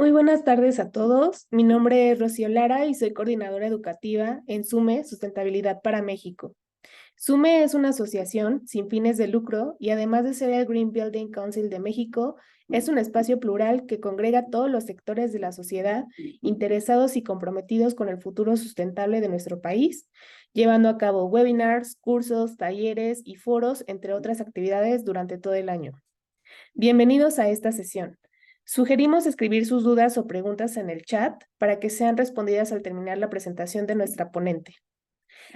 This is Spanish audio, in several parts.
Muy buenas tardes a todos. Mi nombre es Rocío Lara y soy coordinadora educativa en SUME Sustentabilidad para México. SUME es una asociación sin fines de lucro y además de ser el Green Building Council de México, es un espacio plural que congrega a todos los sectores de la sociedad interesados y comprometidos con el futuro sustentable de nuestro país, llevando a cabo webinars, cursos, talleres y foros, entre otras actividades durante todo el año. Bienvenidos a esta sesión. Sugerimos escribir sus dudas o preguntas en el chat para que sean respondidas al terminar la presentación de nuestra ponente.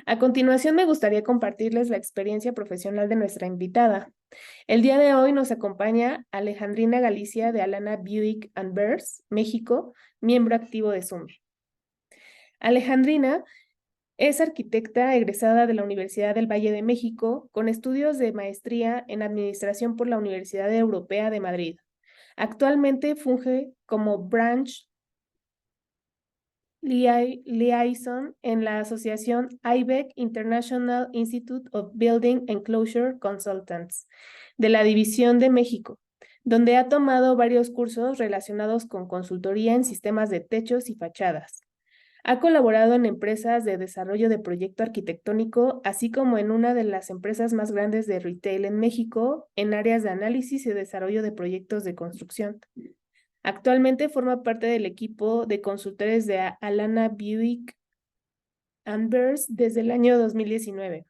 A continuación, me gustaría compartirles la experiencia profesional de nuestra invitada. El día de hoy nos acompaña Alejandrina Galicia de Alana Buick and Bears, México, miembro activo de SUME. Alejandrina es arquitecta egresada de la Universidad del Valle de México con estudios de maestría en Administración por la Universidad Europea de Madrid. Actualmente funge como Branch Liaison en la asociación IBEC International Institute of Building Enclosure Consultants de la División de México, donde ha tomado varios cursos relacionados con consultoría en sistemas de techos y fachadas. Ha colaborado en empresas de desarrollo de proyecto arquitectónico, así como en una de las empresas más grandes de retail en México, en áreas de análisis y desarrollo de proyectos de construcción. Actualmente forma parte del equipo de consultores de Alana Buick and Bears desde el año 2019.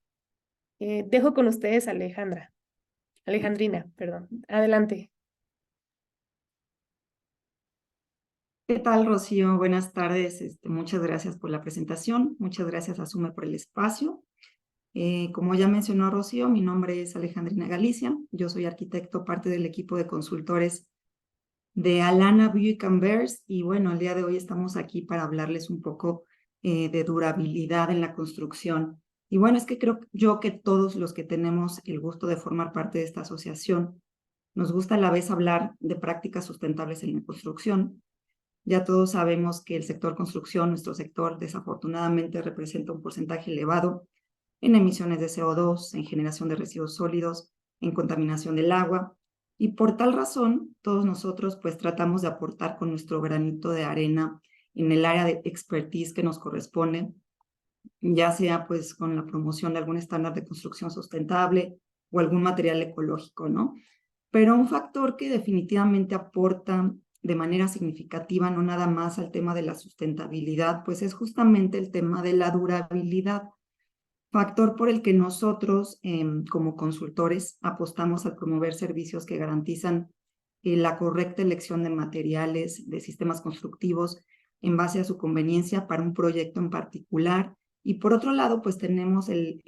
Dejo con ustedes a Alejandrina, perdón. Adelante. ¿Qué tal, Rocío? Buenas tardes. Muchas gracias por la presentación. Muchas gracias a SUME por el espacio. Como ya mencionó Rocío, mi nombre es Alejandrina Galicia. Yo soy arquitecto, parte del equipo de consultores de Alana Buick and Bears. Y bueno, el día de hoy estamos aquí para hablarles un poco de durabilidad en la construcción. Y bueno, es que creo yo que todos los que tenemos el gusto de formar parte de esta asociación, nos gusta a la vez hablar de prácticas sustentables en la construcción. Ya todos sabemos que el sector construcción, nuestro sector, desafortunadamente representa un porcentaje elevado en emisiones de CO2, en generación de residuos sólidos, en contaminación del agua. Y por tal razón, todos nosotros pues tratamos de aportar con nuestro granito de arena en el área de expertise que nos corresponde, ya sea pues con la promoción de algún estándar de construcción sustentable o algún material ecológico, ¿no? Pero un factor que definitivamente aporta de manera significativa, no nada más al tema de la sustentabilidad, pues es justamente el tema de la durabilidad, factor por el que nosotros como consultores apostamos al promover servicios que garantizan la correcta elección de materiales, de sistemas constructivos en base a su conveniencia para un proyecto en particular. Y por otro lado, pues tenemos el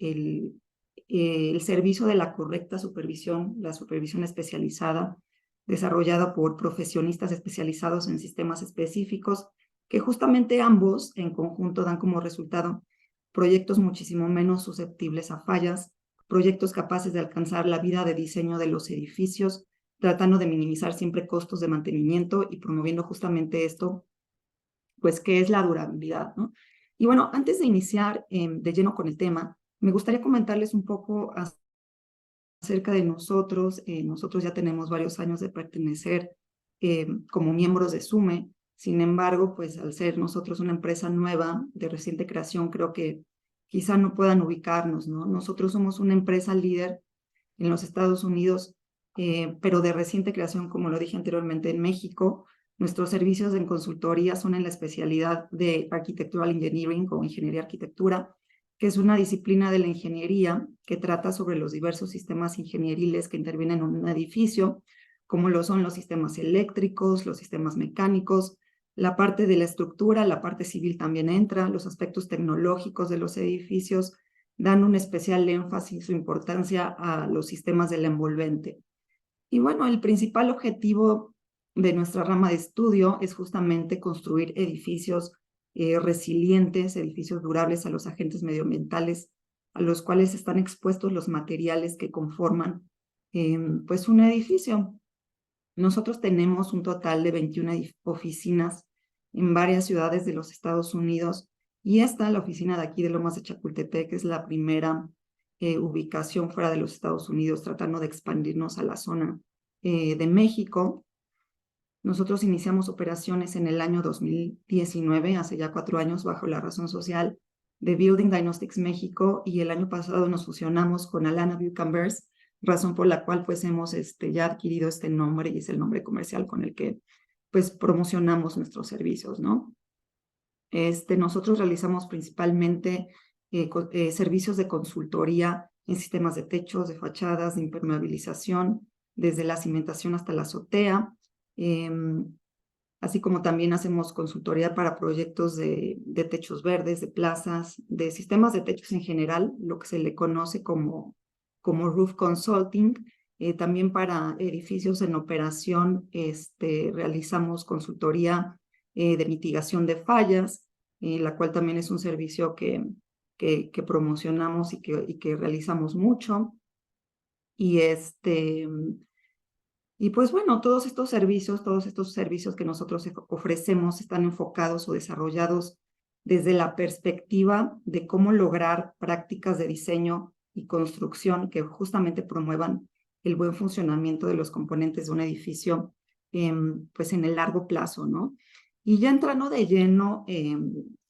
servicio de la correcta supervisión, la supervisión especializada, desarrollada por profesionistas especializados en sistemas específicos, que justamente ambos en conjunto dan como resultado proyectos muchísimo menos susceptibles a fallas, proyectos capaces de alcanzar la vida de diseño de los edificios, tratando de minimizar siempre costos de mantenimiento y promoviendo justamente esto, pues, que es la durabilidad, ¿no? Y bueno, antes de iniciar de lleno con el tema, me gustaría comentarles un poco acerca de nosotros. Nosotros ya tenemos varios años de pertenecer como miembros de SUME. Sin embargo, pues al ser nosotros una empresa nueva, de reciente creación, creo que quizá no puedan ubicarnos, ¿no? Nosotros somos una empresa líder en los Estados Unidos, pero de reciente creación, como lo dije anteriormente, en México. Nuestros servicios en consultoría son en la especialidad de Architectural Engineering o Ingeniería Arquitectura, que es una disciplina de la ingeniería que trata sobre los diversos sistemas ingenieriles que intervienen en un edificio, como lo son los sistemas eléctricos, los sistemas mecánicos, la parte de la estructura, la parte civil también entra, los aspectos tecnológicos de los edificios, dan un especial énfasis o importancia a los sistemas del envolvente. Y bueno, el principal objetivo de nuestra rama de estudio es justamente construir edificios resilientes, edificios durables a los agentes medioambientales a los cuales están expuestos los materiales que conforman pues un edificio. Nosotros tenemos un total de 21 oficinas en varias ciudades de los Estados Unidos, y la oficina de aquí de Lomas de Chapultepec, es la primera ubicación fuera de los Estados Unidos, tratando de expandirnos a la zona de México. Nosotros iniciamos operaciones en el año 2019, hace ya 4 años, bajo la razón social de Building Diagnostics México, y el año pasado nos fusionamos con Alana Buchanverse, razón por la cual pues hemos ya adquirido este nombre y es el nombre comercial con el que pues promocionamos nuestros servicios, ¿no? Nosotros realizamos principalmente servicios de consultoría en sistemas de techos, de fachadas, de impermeabilización, desde la cimentación hasta la azotea, así como también hacemos consultoría para proyectos de techos verdes, de plazas, de sistemas de techos en general, lo que se le conoce como roof consulting. También para edificios en operación realizamos consultoría de mitigación de fallas, la cual también es un servicio que promocionamos y que realizamos mucho. Y pues bueno, todos estos servicios que nosotros ofrecemos están enfocados o desarrollados desde la perspectiva de cómo lograr prácticas de diseño y construcción que justamente promuevan el buen funcionamiento de los componentes de un edificio, pues en el largo plazo, ¿no? Y ya entrando de lleno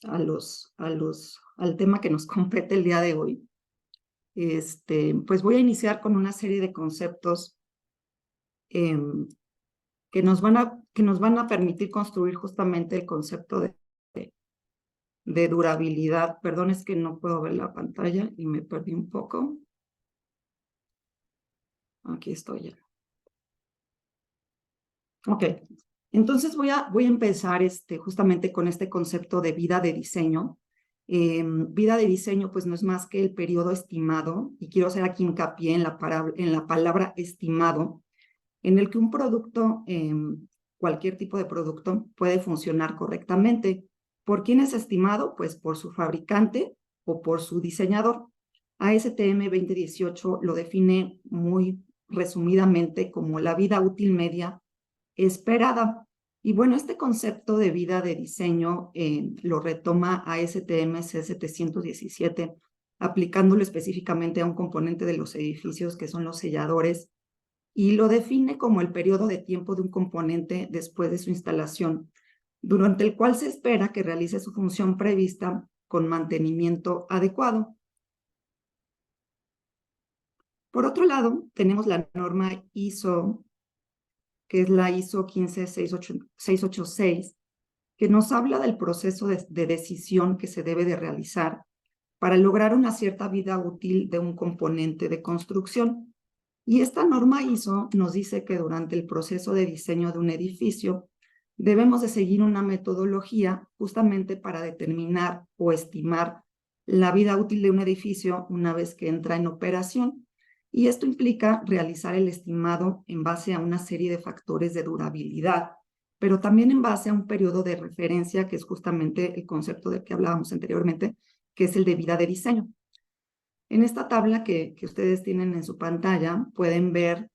al tema que nos compete el día de hoy, pues voy a iniciar con una serie de conceptos que nos van a permitir construir justamente el concepto de durabilidad. Perdón, es que no puedo ver la pantalla y me perdí un poco. Aquí estoy ya. Ok, entonces voy a empezar justamente con este concepto de vida de diseño. Vida de diseño pues no es más que el periodo estimado, y quiero hacer aquí hincapié en la palabra estimado, en el que un producto, cualquier tipo de producto, puede funcionar correctamente. ¿Por quién es estimado? Pues por su fabricante o por su diseñador. ASTM 2018 lo define muy resumidamente como la vida útil media esperada. Y bueno, este concepto de vida de diseño lo retoma ASTM C717, aplicándolo específicamente a un componente de los edificios que son los selladores, y lo define como el periodo de tiempo de un componente después de su instalación, durante el cual se espera que realice su función prevista con mantenimiento adecuado. Por otro lado, tenemos la norma ISO, que es la ISO 15686, que nos habla del proceso de decisión que se debe de realizar para lograr una cierta vida útil de un componente de construcción. Y esta norma ISO nos dice que durante el proceso de diseño de un edificio debemos de seguir una metodología justamente para determinar o estimar la vida útil de un edificio una vez que entra en operación. Y esto implica realizar el estimado en base a una serie de factores de durabilidad, pero también en base a un periodo de referencia, que es justamente el concepto del que hablábamos anteriormente, que es el de vida de diseño. En esta tabla que ustedes tienen en su pantalla, pueden ver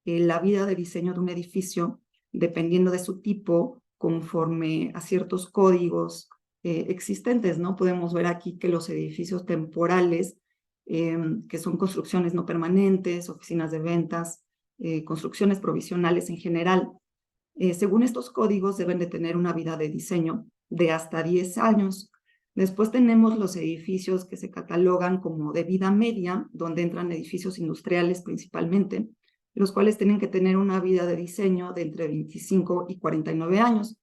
la vida de diseño de un edificio dependiendo de su tipo, conforme a ciertos códigos existentes, ¿no? Podemos ver aquí que los edificios temporales, que son construcciones no permanentes, oficinas de ventas, construcciones provisionales en general, según estos códigos deben de tener una vida de diseño de hasta 10 años. Después tenemos los edificios que se catalogan como de vida media, donde entran edificios industriales principalmente, los cuales tienen que tener una vida de diseño de entre 25 y 49 años.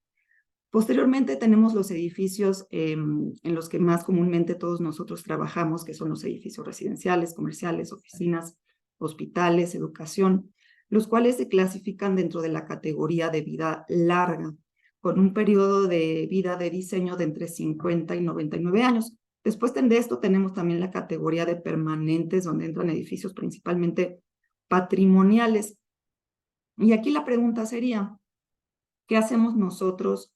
Posteriormente tenemos los edificios en los que más comúnmente todos nosotros trabajamos, que son los edificios residenciales, comerciales, oficinas, hospitales, educación, los cuales se clasifican dentro de la categoría de vida larga, con un periodo de vida de diseño de entre 50 y 99 años. Después de esto tenemos también la categoría de permanentes, donde entran edificios principalmente patrimoniales. Y aquí la pregunta sería, ¿qué hacemos nosotros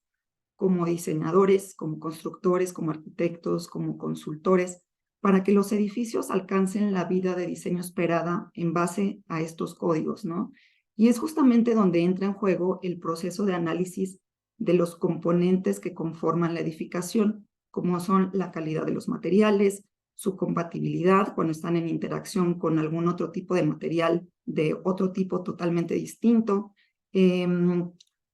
como diseñadores, como constructores, como arquitectos, como consultores, para que los edificios alcancen la vida de diseño esperada en base a estos códigos, ¿no? Y es justamente donde entra en juego el proceso de análisis de los componentes que conforman la edificación, como son la calidad de los materiales, su compatibilidad cuando están en interacción con algún otro tipo de material de otro tipo totalmente distinto,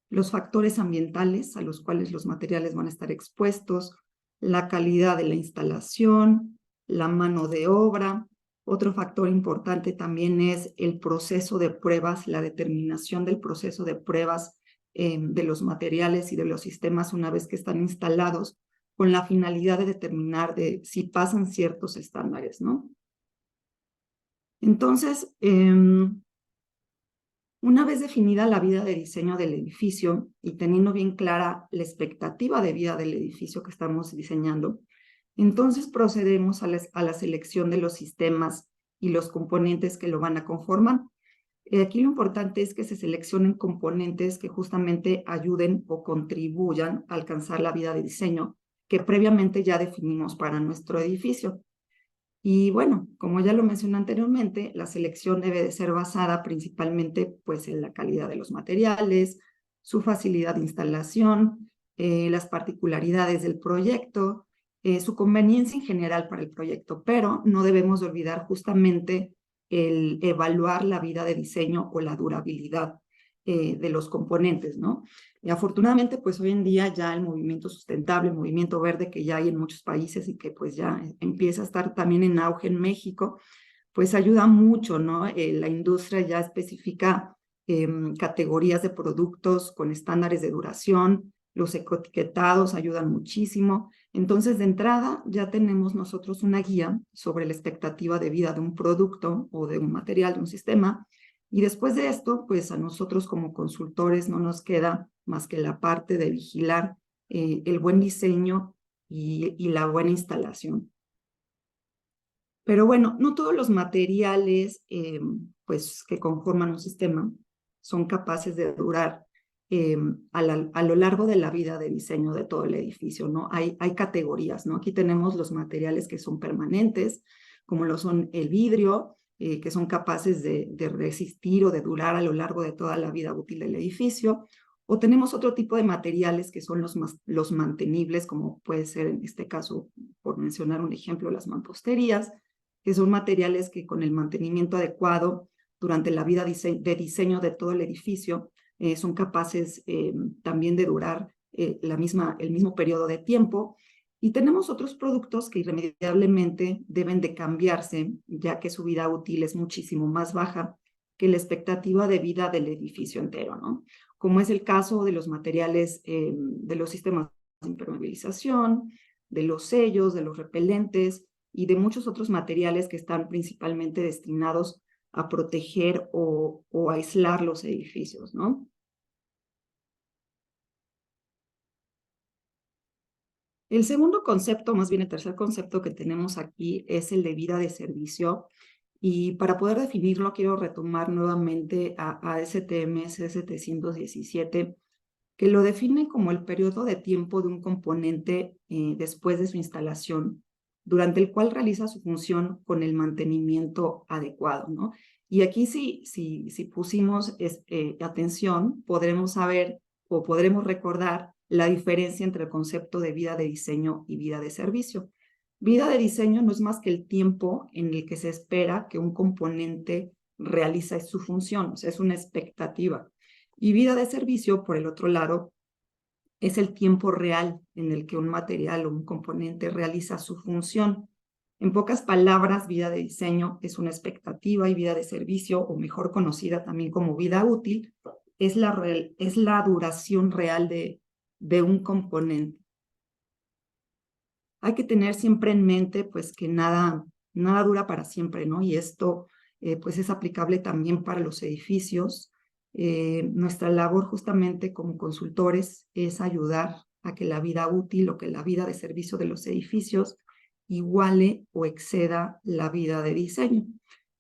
los factores ambientales a los cuales los materiales van a estar expuestos, la calidad de la instalación, la mano de obra. Otro factor importante también es el proceso de pruebas, la determinación del proceso de pruebas de los materiales y de los sistemas una vez que están instalados, con la finalidad de determinar si pasan ciertos estándares, ¿no? Entonces, una vez definida la vida de diseño del edificio y teniendo bien clara la expectativa de vida del edificio que estamos diseñando, entonces procedemos a la selección de los sistemas y los componentes que lo van a conformar. Aquí lo importante es que se seleccionen componentes que justamente ayuden o contribuyan a alcanzar la vida de diseño que previamente ya definimos para nuestro edificio. Y bueno, como ya lo mencioné anteriormente, la selección debe de ser basada principalmente pues, en la calidad de los materiales, su facilidad de instalación, las particularidades del proyecto, su conveniencia en general para el proyecto, pero no debemos de olvidar justamente el evaluar la vida de diseño o la durabilidad de los componentes, ¿no? Y afortunadamente, pues hoy en día ya el movimiento sustentable, el movimiento verde que ya hay en muchos países y que pues ya empieza a estar también en auge en México, pues ayuda mucho, ¿no? La industria ya especifica categorías de productos con estándares de duración, los ecoetiquetados ayudan muchísimo. Entonces, de entrada, ya tenemos nosotros una guía sobre la expectativa de vida de un producto o de un material, de un sistema. Y después de esto, pues a nosotros como consultores no nos queda más que la parte de vigilar el buen diseño y la buena instalación. Pero bueno, no todos los materiales pues, que conforman un sistema son capaces de durar a lo largo de la vida de diseño de todo el edificio, ¿no? Hay categorías, ¿no? Aquí tenemos los materiales que son permanentes, como lo son el vidrio, que son capaces de resistir o de durar a lo largo de toda la vida útil del edificio. O tenemos otro tipo de materiales que son los mantenibles, como puede ser en este caso, por mencionar un ejemplo, las mamposterías, que son materiales que con el mantenimiento adecuado durante la vida de diseño de todo el edificio son capaces también de durar el mismo periodo de tiempo. Y tenemos otros productos que irremediablemente deben de cambiarse, ya que su vida útil es muchísimo más baja que la expectativa de vida del edificio entero, ¿no? Como es el caso de los materiales de los sistemas de impermeabilización, de los sellos, de los repelentes y de muchos otros materiales que están principalmente destinados a proteger o aislar los edificios, ¿no? El segundo concepto, más bien el tercer concepto que tenemos aquí es el de vida de servicio. Y para poder definirlo, quiero retomar nuevamente a ASTM 717, que lo define como el periodo de tiempo de un componente después de su instalación, durante el cual realiza su función con el mantenimiento adecuado, ¿no? Y aquí si pusimos atención, podremos saber o podremos recordar la diferencia entre el concepto de vida de diseño y vida de servicio. Vida de diseño no es más que el tiempo en el que se espera que un componente realiza su función, o sea, es una expectativa. Y vida de servicio, por el otro lado, es el tiempo real en el que un material o un componente realiza su función. En pocas palabras, vida de diseño es una expectativa y vida de servicio, o mejor conocida también como vida útil, es la duración real de un componente. Hay que tener siempre en mente pues que nada dura para siempre, ¿no? Y esto pues es aplicable también para los edificios. Nuestra labor justamente como consultores es ayudar a que la vida útil o que la vida de servicio de los edificios iguale o exceda la vida de diseño.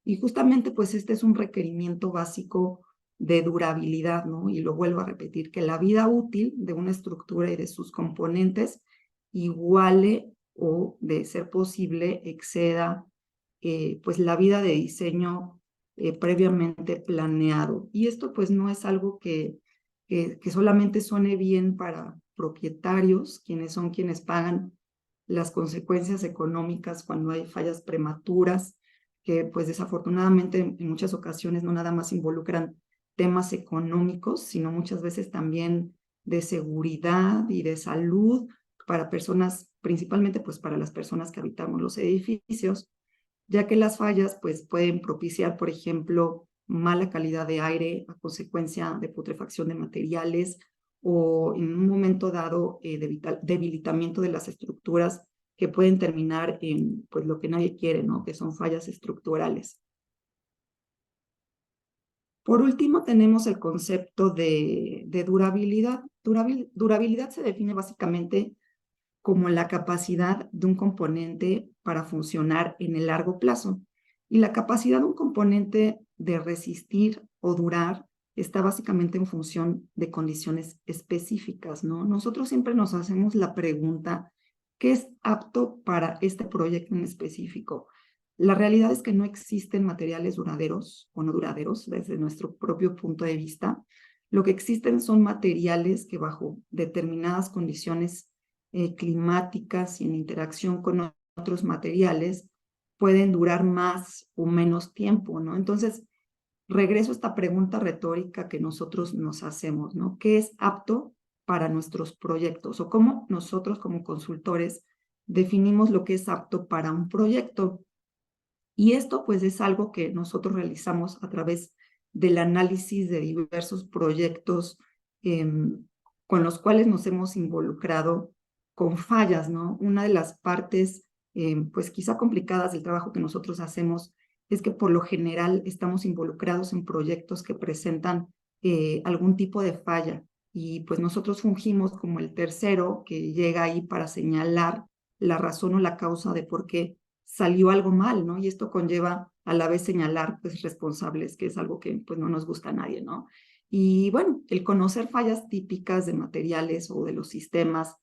Y justamente pues este es un requerimiento básico de durabilidad, ¿no? Y lo vuelvo a repetir, que la vida útil de una estructura y de sus componentes iguale o, de ser posible, exceda pues la vida de diseño previamente planeado. Y esto pues no es algo que solamente suene bien para propietarios, quienes pagan las consecuencias económicas cuando hay fallas prematuras, que pues desafortunadamente en muchas ocasiones no nada más involucran temas económicos, sino muchas veces también de seguridad y de salud para personas, principalmente pues para las personas que habitamos los edificios, ya que las fallas pues pueden propiciar, por ejemplo, mala calidad de aire a consecuencia de putrefacción de materiales o en un momento dado debilitamiento de las estructuras que pueden terminar en pues lo que nadie quiere, ¿no? Que son fallas estructurales. Por último, tenemos el concepto de durabilidad. Durabilidad se define básicamente como la capacidad de un componente para funcionar en el largo plazo. Y la capacidad de un componente de resistir o durar está básicamente en función de condiciones específicas, ¿no? Nosotros siempre nos hacemos la pregunta, ¿qué es apto para este proyecto en específico? La realidad es que no existen materiales duraderos o no duraderos desde nuestro propio punto de vista. Lo que existen son materiales que bajo determinadas condiciones climáticas y en interacción con otros materiales pueden durar más o menos tiempo, ¿no? Entonces, regreso a esta pregunta retórica que nosotros nos hacemos, ¿no? ¿Qué es apto para nuestros proyectos? O cómo nosotros como consultores definimos lo que es apto para un proyecto. Y esto pues es algo que nosotros realizamos a través del análisis de diversos proyectos con los cuales nos hemos involucrado con fallas, ¿no? Una de las partes pues quizá complicadas del trabajo que nosotros hacemos es que por lo general estamos involucrados en proyectos que presentan algún tipo de falla y pues nosotros fungimos como el tercero que llega ahí para señalar la razón o la causa de por qué salió algo mal, ¿no? Y esto conlleva a la vez señalar pues responsables, que es algo que pues no nos gusta a nadie, ¿no? Y bueno, el conocer fallas típicas de materiales o de los sistemas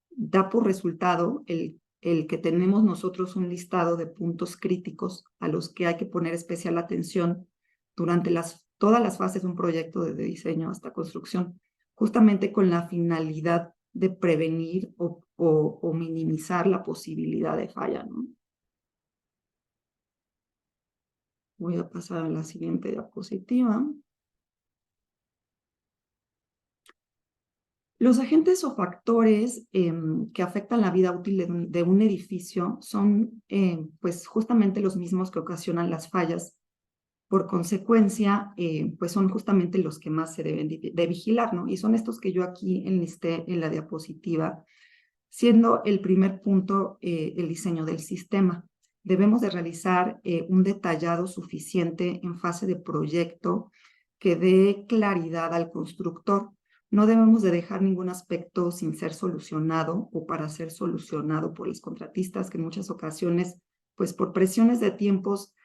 da por resultado el que tenemos nosotros un listado de puntos críticos a los que hay que poner especial atención durante todas las fases de un proyecto desde diseño hasta construcción, justamente con la finalidad de prevenir o minimizar la posibilidad de falla, ¿no? Voy a pasar a la siguiente diapositiva. Los agentes o factores que afectan la vida útil de un edificio son pues justamente los mismos que ocasionan las fallas. Por consecuencia, pues son justamente los que más se deben de vigilar, ¿no? Y son estos que yo aquí enlisté en la diapositiva, siendo el primer punto el diseño del sistema. Debemos de realizar un detallado suficiente en fase de proyecto que dé claridad al constructor. No debemos de dejar ningún aspecto sin ser solucionado o para ser solucionado por los contratistas, que en muchas ocasiones, pues por presiones de tiempos,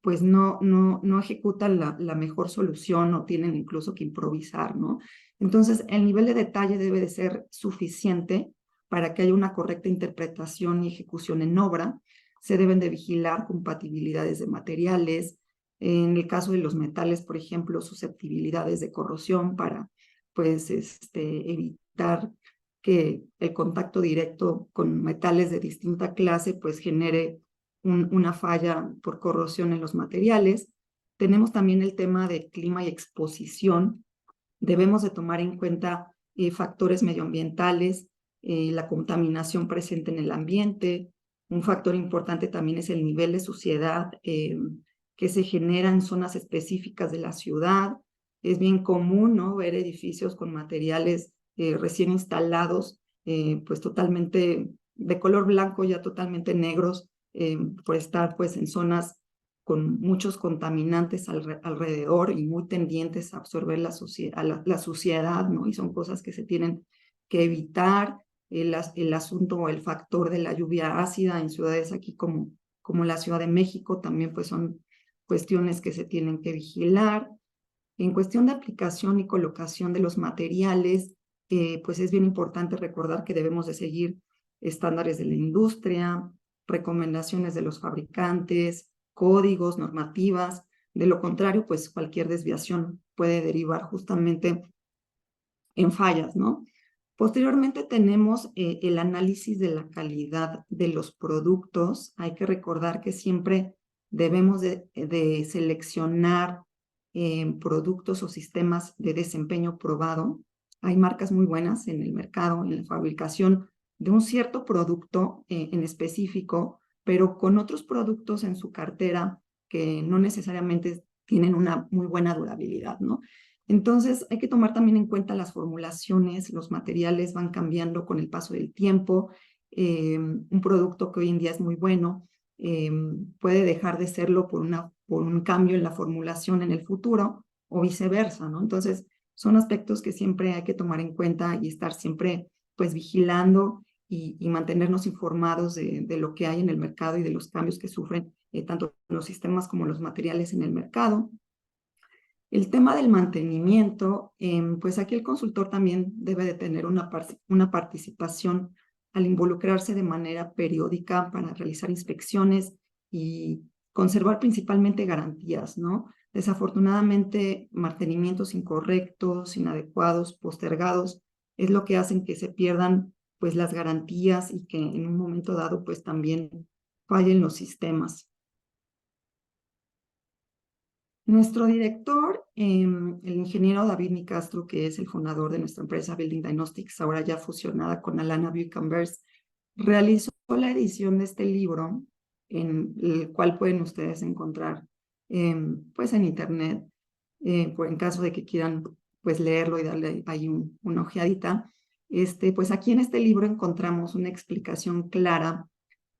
pues no ejecutan la mejor solución o tienen incluso que improvisar, ¿no? Entonces, el nivel de detalle debe de ser suficiente para que haya una correcta interpretación y ejecución en obra. Se deben de vigilar compatibilidades de materiales. En el caso de los metales, por ejemplo, susceptibilidades de corrosión para pues, evitar que el contacto directo con metales de distinta clase pues genere una falla por corrosión en los materiales. Tenemos también el tema de clima y exposición. Debemos de tomar en cuenta factores medioambientales, la contaminación presente en el ambiente. Un factor importante también es el nivel de suciedad que se genera en zonas específicas de la ciudad. Es bien común, ¿no?, ver edificios con materiales recién instalados, pues totalmente de color blanco, ya totalmente negros, por estar pues en zonas con muchos contaminantes alrededor y muy tendientes a absorber la suciedad, ¿no? Y son cosas que se tienen que evitar. El asunto o el factor de la lluvia ácida en ciudades aquí como la Ciudad de México también pues son cuestiones que se tienen que vigilar. En cuestión de aplicación y colocación de los materiales, pues es bien importante recordar que debemos de seguir estándares de la industria, recomendaciones de los fabricantes, códigos, normativas. De lo contrario, pues cualquier desviación puede derivar justamente en fallas, ¿no? Posteriormente tenemos el análisis de la calidad de los productos. Hay que recordar que siempre debemos de seleccionar productos o sistemas de desempeño probado. Hay marcas muy buenas en el mercado, en la fabricación de un cierto producto en específico, pero con otros productos en su cartera que no necesariamente tienen una muy buena durabilidad, ¿no? Entonces, hay que tomar también en cuenta las formulaciones, los materiales van cambiando con el paso del tiempo. Un producto que hoy en día es muy bueno puede dejar de serlo por un cambio en la formulación en el futuro o viceversa, ¿no? Entonces, son aspectos que siempre hay que tomar en cuenta y estar siempre, pues, vigilando y mantenernos informados de lo que hay en el mercado y de los cambios que sufren tanto los sistemas como los materiales en el mercado. El tema del mantenimiento, pues aquí el consultor también debe de tener una participación al involucrarse de manera periódica para realizar inspecciones y conservar principalmente garantías, ¿no? Desafortunadamente, mantenimientos incorrectos, inadecuados, postergados, es lo que hacen que se pierdan pues las garantías y que en un momento dado pues también fallen los sistemas. Nuestro director, el ingeniero David Nicastro, que es el fundador de nuestra empresa Building Diagnostics, ahora ya fusionada con Alana Buchanverse, realizó la edición de este libro, en el cual pueden ustedes encontrar pues en internet, en caso de que quieran pues leerlo y darle ahí una ojeadita. Pues aquí en este libro encontramos una explicación clara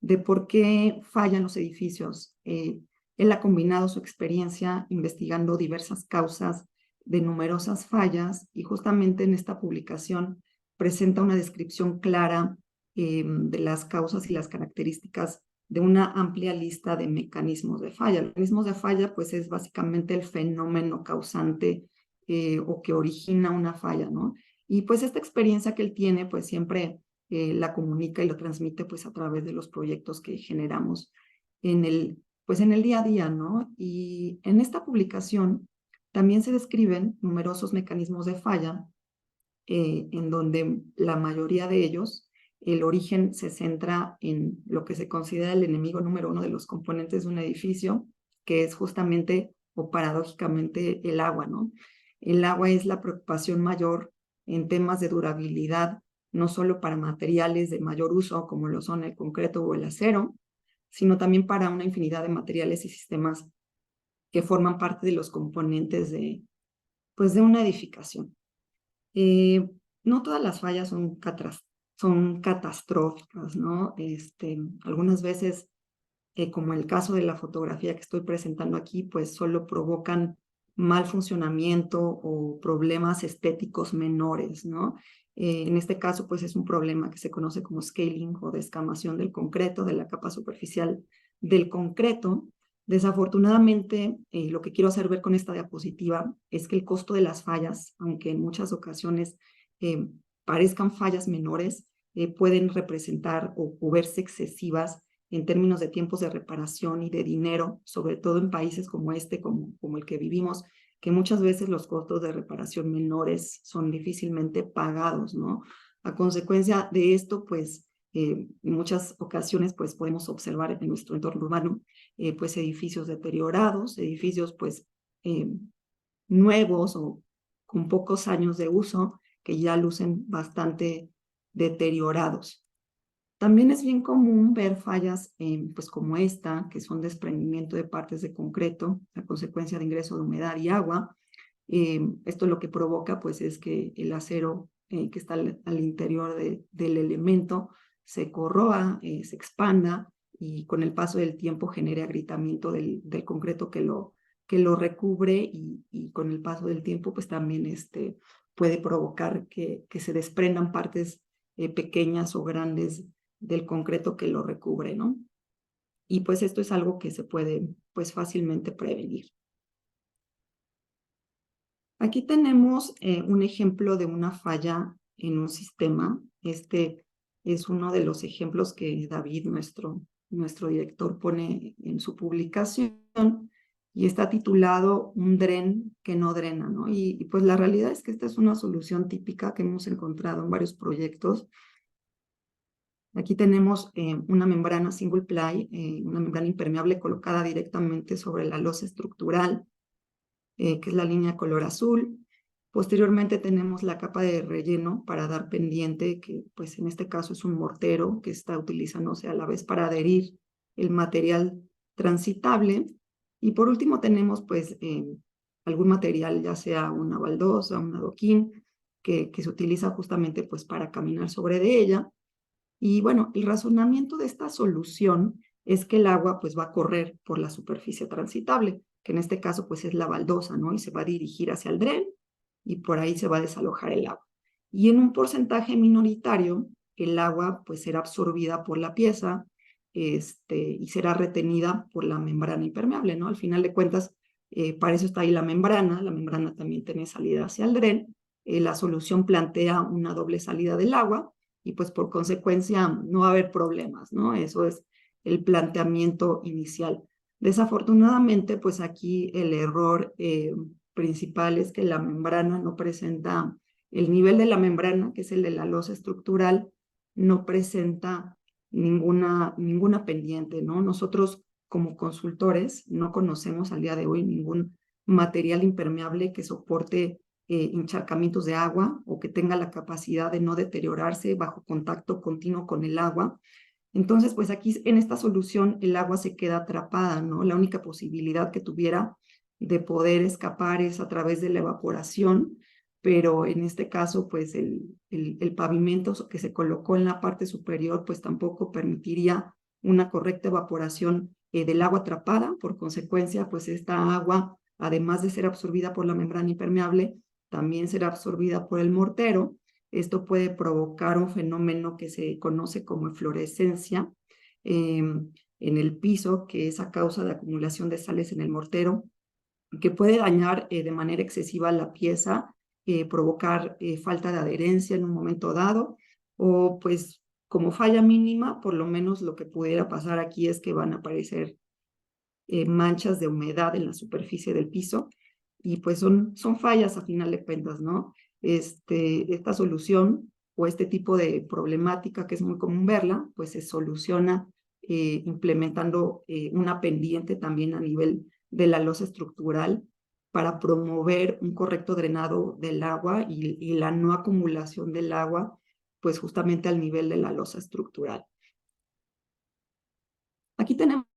de por qué fallan los edificios. Él ha combinado su experiencia investigando diversas causas de numerosas fallas y justamente en esta publicación presenta una descripción clara de las causas y las características de una amplia lista de mecanismos de falla. Los mecanismos de falla pues es básicamente el fenómeno causante o que origina una falla, ¿no? Y pues esta experiencia que él tiene pues siempre la comunica y lo transmite pues a través de los proyectos que generamos pues en el día a día, ¿no? Y en esta publicación también se describen numerosos mecanismos de falla, en donde la mayoría de ellos, el origen se centra en lo que se considera el enemigo número uno de los componentes de un edificio, que es justamente o paradójicamente el agua, ¿no? El agua es la preocupación mayor en temas de durabilidad, no solo para materiales de mayor uso como lo son el concreto o el acero, sino también para una infinidad de materiales y sistemas que forman parte de los componentes pues de una edificación. No todas las fallas son catastróficas, ¿no? Algunas veces, como el caso de la fotografía que estoy presentando aquí, pues solo provocan mal funcionamiento o problemas estéticos menores, ¿no? En este caso, pues es un problema que se conoce como scaling o descamación del concreto, de la capa superficial del concreto. Desafortunadamente, lo que quiero hacer ver con esta diapositiva es que el costo de las fallas, aunque en muchas ocasiones parezcan fallas menores, pueden representar o verse excesivas en términos de tiempos de reparación y de dinero, sobre todo en países como como el que vivimos, que muchas veces los costos de reparación menores son difícilmente pagados, ¿no? A consecuencia de esto, pues, en muchas ocasiones, pues, podemos observar en nuestro entorno urbano, pues, edificios deteriorados, edificios, pues, nuevos o con pocos años de uso, que ya lucen bastante deteriorados. También es bien común ver fallas pues como esta, que son desprendimiento de partes de concreto a consecuencia de ingreso de humedad y agua. Esto lo que provoca pues es que el acero que está al interior del elemento se corroa, se expanda y con el paso del tiempo genere agrietamiento del concreto que lo recubre y con el paso del tiempo pues también puede provocar que se desprendan partes pequeñas o grandes del concreto que lo recubre, ¿no? Y pues esto es algo que se puede pues fácilmente prevenir. Aquí tenemos un ejemplo de una falla en un sistema. Este es uno de los ejemplos que David, nuestro director, pone en su publicación y está titulado Un dren que no drena, ¿no? Y pues la realidad es que esta es una solución típica que hemos encontrado en varios proyectos. Aquí tenemos una membrana single ply, una membrana impermeable colocada directamente sobre la losa estructural. que es la línea color azul. Posteriormente tenemos la capa de relleno para dar pendiente, que pues en este caso es un mortero que está utilizándose a la vez para adherir el material transitable. Y por último tenemos pues algún material, ya sea una baldosa, un adoquín, que se utiliza justamente pues para caminar sobre de ella. Y bueno, el razonamiento de esta solución es que el agua pues va a correr por la superficie transitable, que en este caso pues es la baldosa, ¿no? Y se va a dirigir hacia el dren y por ahí se va a desalojar el agua. Y en un porcentaje minoritario, el agua pues será absorbida por la pieza y será retenida por la membrana impermeable, ¿no? Al final de cuentas, para eso está ahí la membrana también tiene salida hacia el dren, la solución plantea una doble salida del agua, y pues por consecuencia no va a haber problemas, ¿no? Eso es el planteamiento inicial. Desafortunadamente, pues aquí el error principal es que la membrana no presenta, el nivel de la membrana, que es el de la losa estructural, no presenta ninguna pendiente, ¿no? Nosotros como consultores no conocemos al día de hoy ningún material impermeable que soporte encharcamientos de agua o que tenga la capacidad de no deteriorarse bajo contacto continuo con el agua. Entonces, pues aquí en esta solución el agua se queda atrapada, ¿no? La única posibilidad que tuviera de poder escapar es a través de la evaporación, pero en este caso, pues el pavimento que se colocó en la parte superior, pues tampoco permitiría una correcta evaporación del agua atrapada. Por consecuencia, pues esta agua, además de ser absorbida por la membrana impermeable, también será absorbida por el mortero. Esto puede provocar un fenómeno que se conoce como eflorescencia en el piso, que es a causa de acumulación de sales en el mortero, que puede dañar de manera excesiva la pieza, provocar falta de adherencia en un momento dado, o pues como falla mínima, por lo menos lo que pudiera pasar aquí es que van a aparecer manchas de humedad en la superficie del piso, y pues son fallas a final de cuentas, ¿no? Esta solución o este tipo de problemática, que es muy común verla, pues se soluciona implementando una pendiente también a nivel de la losa estructural para promover un correcto drenado del agua y la no acumulación del agua, pues justamente al nivel de la losa estructural. Aquí tenemos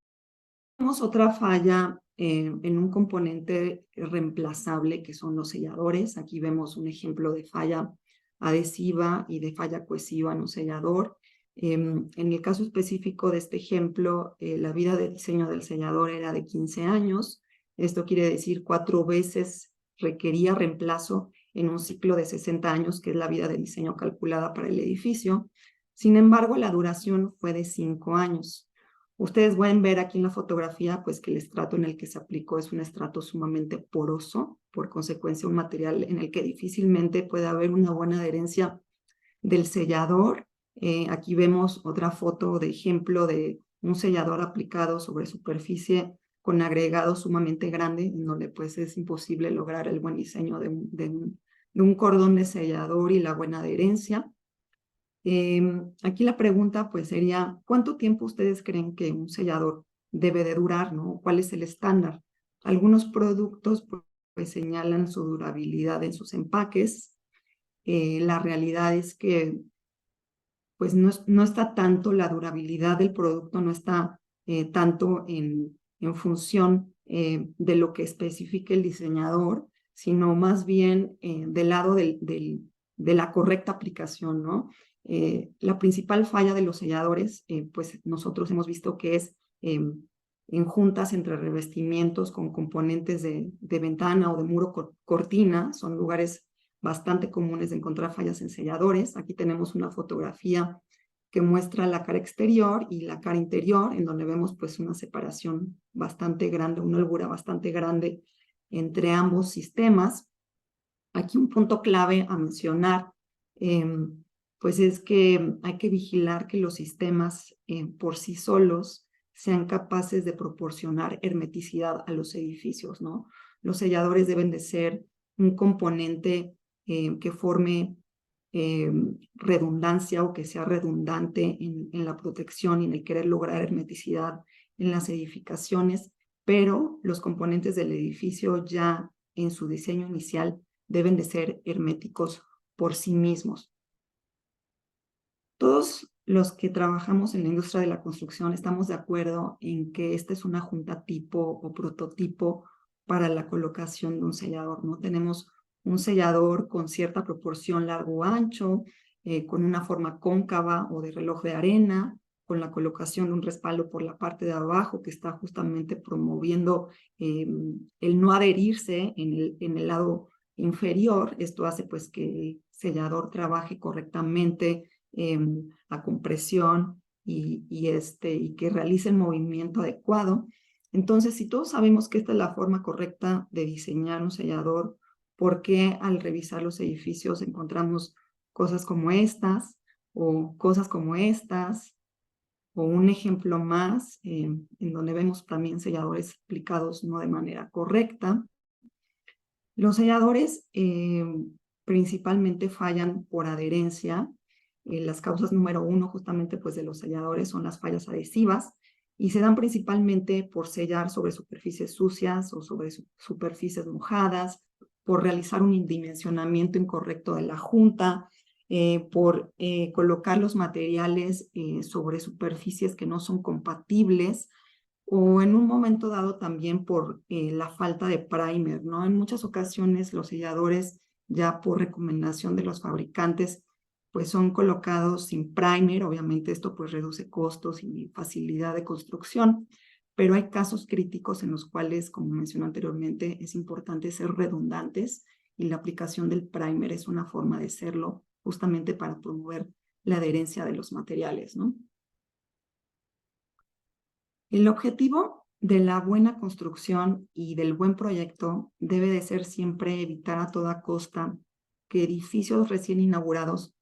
otra falla en un componente reemplazable, que son los selladores. Aquí vemos un ejemplo de falla adhesiva y de falla cohesiva en un sellador. En el caso específico de este ejemplo, la vida de diseño del sellador era de 15 años. Esto quiere decir 4 veces requería reemplazo en un ciclo de 60 años, que es la vida de diseño calculada para el edificio. Sin embargo, la duración fue de 5 años. Ustedes pueden ver aquí en la fotografía pues que el estrato en el que se aplicó es un estrato sumamente poroso, por consecuencia un material en el que difícilmente puede haber una buena adherencia del sellador. Aquí vemos otra foto de ejemplo de un sellador aplicado sobre superficie con agregado sumamente grande, en donde pues es imposible lograr el buen diseño de un cordón de sellador y la buena adherencia. Aquí la pregunta pues sería, ¿cuánto tiempo ustedes creen que un sellador debe de durar, ¿no? ¿Cuál es el estándar? Algunos productos pues señalan su durabilidad en sus empaques. La realidad es que pues no está tanto la durabilidad del producto, no está tanto en función de lo que especifique el diseñador, sino más bien del lado de la correcta aplicación, ¿no? La principal falla de los selladores, pues nosotros hemos visto que es en juntas entre revestimientos con componentes de ventana o de muro cortina, son lugares bastante comunes de encontrar fallas en selladores. Aquí tenemos una fotografía que muestra la cara exterior y la cara interior, en donde vemos pues una separación bastante grande, una holgura bastante grande entre ambos sistemas. Aquí un punto clave a mencionar, pues es que hay que vigilar que los sistemas por sí solos sean capaces de proporcionar hermeticidad a los edificios, ¿no? Los selladores deben de ser un componente que forme redundancia o que sea redundante en la protección y en el querer lograr hermeticidad en las edificaciones, pero los componentes del edificio ya en su diseño inicial deben de ser herméticos por sí mismos. Todos los que trabajamos en la industria de la construcción estamos de acuerdo en que esta es una junta tipo o prototipo para la colocación de un sellador, ¿no? Tenemos un sellador con cierta proporción largo-ancho, con una forma cóncava o de reloj de arena, con la colocación de un respaldo por la parte de abajo que está justamente promoviendo el no adherirse en el lado inferior. Esto hace pues que el sellador trabaje correctamente a compresión y que realice el movimiento adecuado. Entonces, si todos sabemos que esta es la forma correcta de diseñar un sellador, ¿por qué al revisar los edificios encontramos cosas como estas o cosas como estas? O un ejemplo más, en donde vemos también selladores aplicados no de manera correcta. Los selladores principalmente fallan por adherencia. Las causas número 1 justamente pues de los selladores son las fallas adhesivas y se dan principalmente por sellar sobre superficies sucias o sobre superficies mojadas, por realizar un dimensionamiento incorrecto de la junta, por colocar los materiales sobre superficies que no son compatibles, o en un momento dado también por la falta de primer, ¿no? En muchas ocasiones los selladores, ya por recomendación de los fabricantes, pues son colocados sin primer. Obviamente esto pues reduce costos y facilidad de construcción, pero hay casos críticos en los cuales, como mencioné anteriormente, es importante ser redundantes y la aplicación del primer es una forma de serlo justamente para promover la adherencia de los materiales, ¿no? El objetivo de la buena construcción y del buen proyecto debe de ser siempre evitar a toda costa que edificios recién inaugurados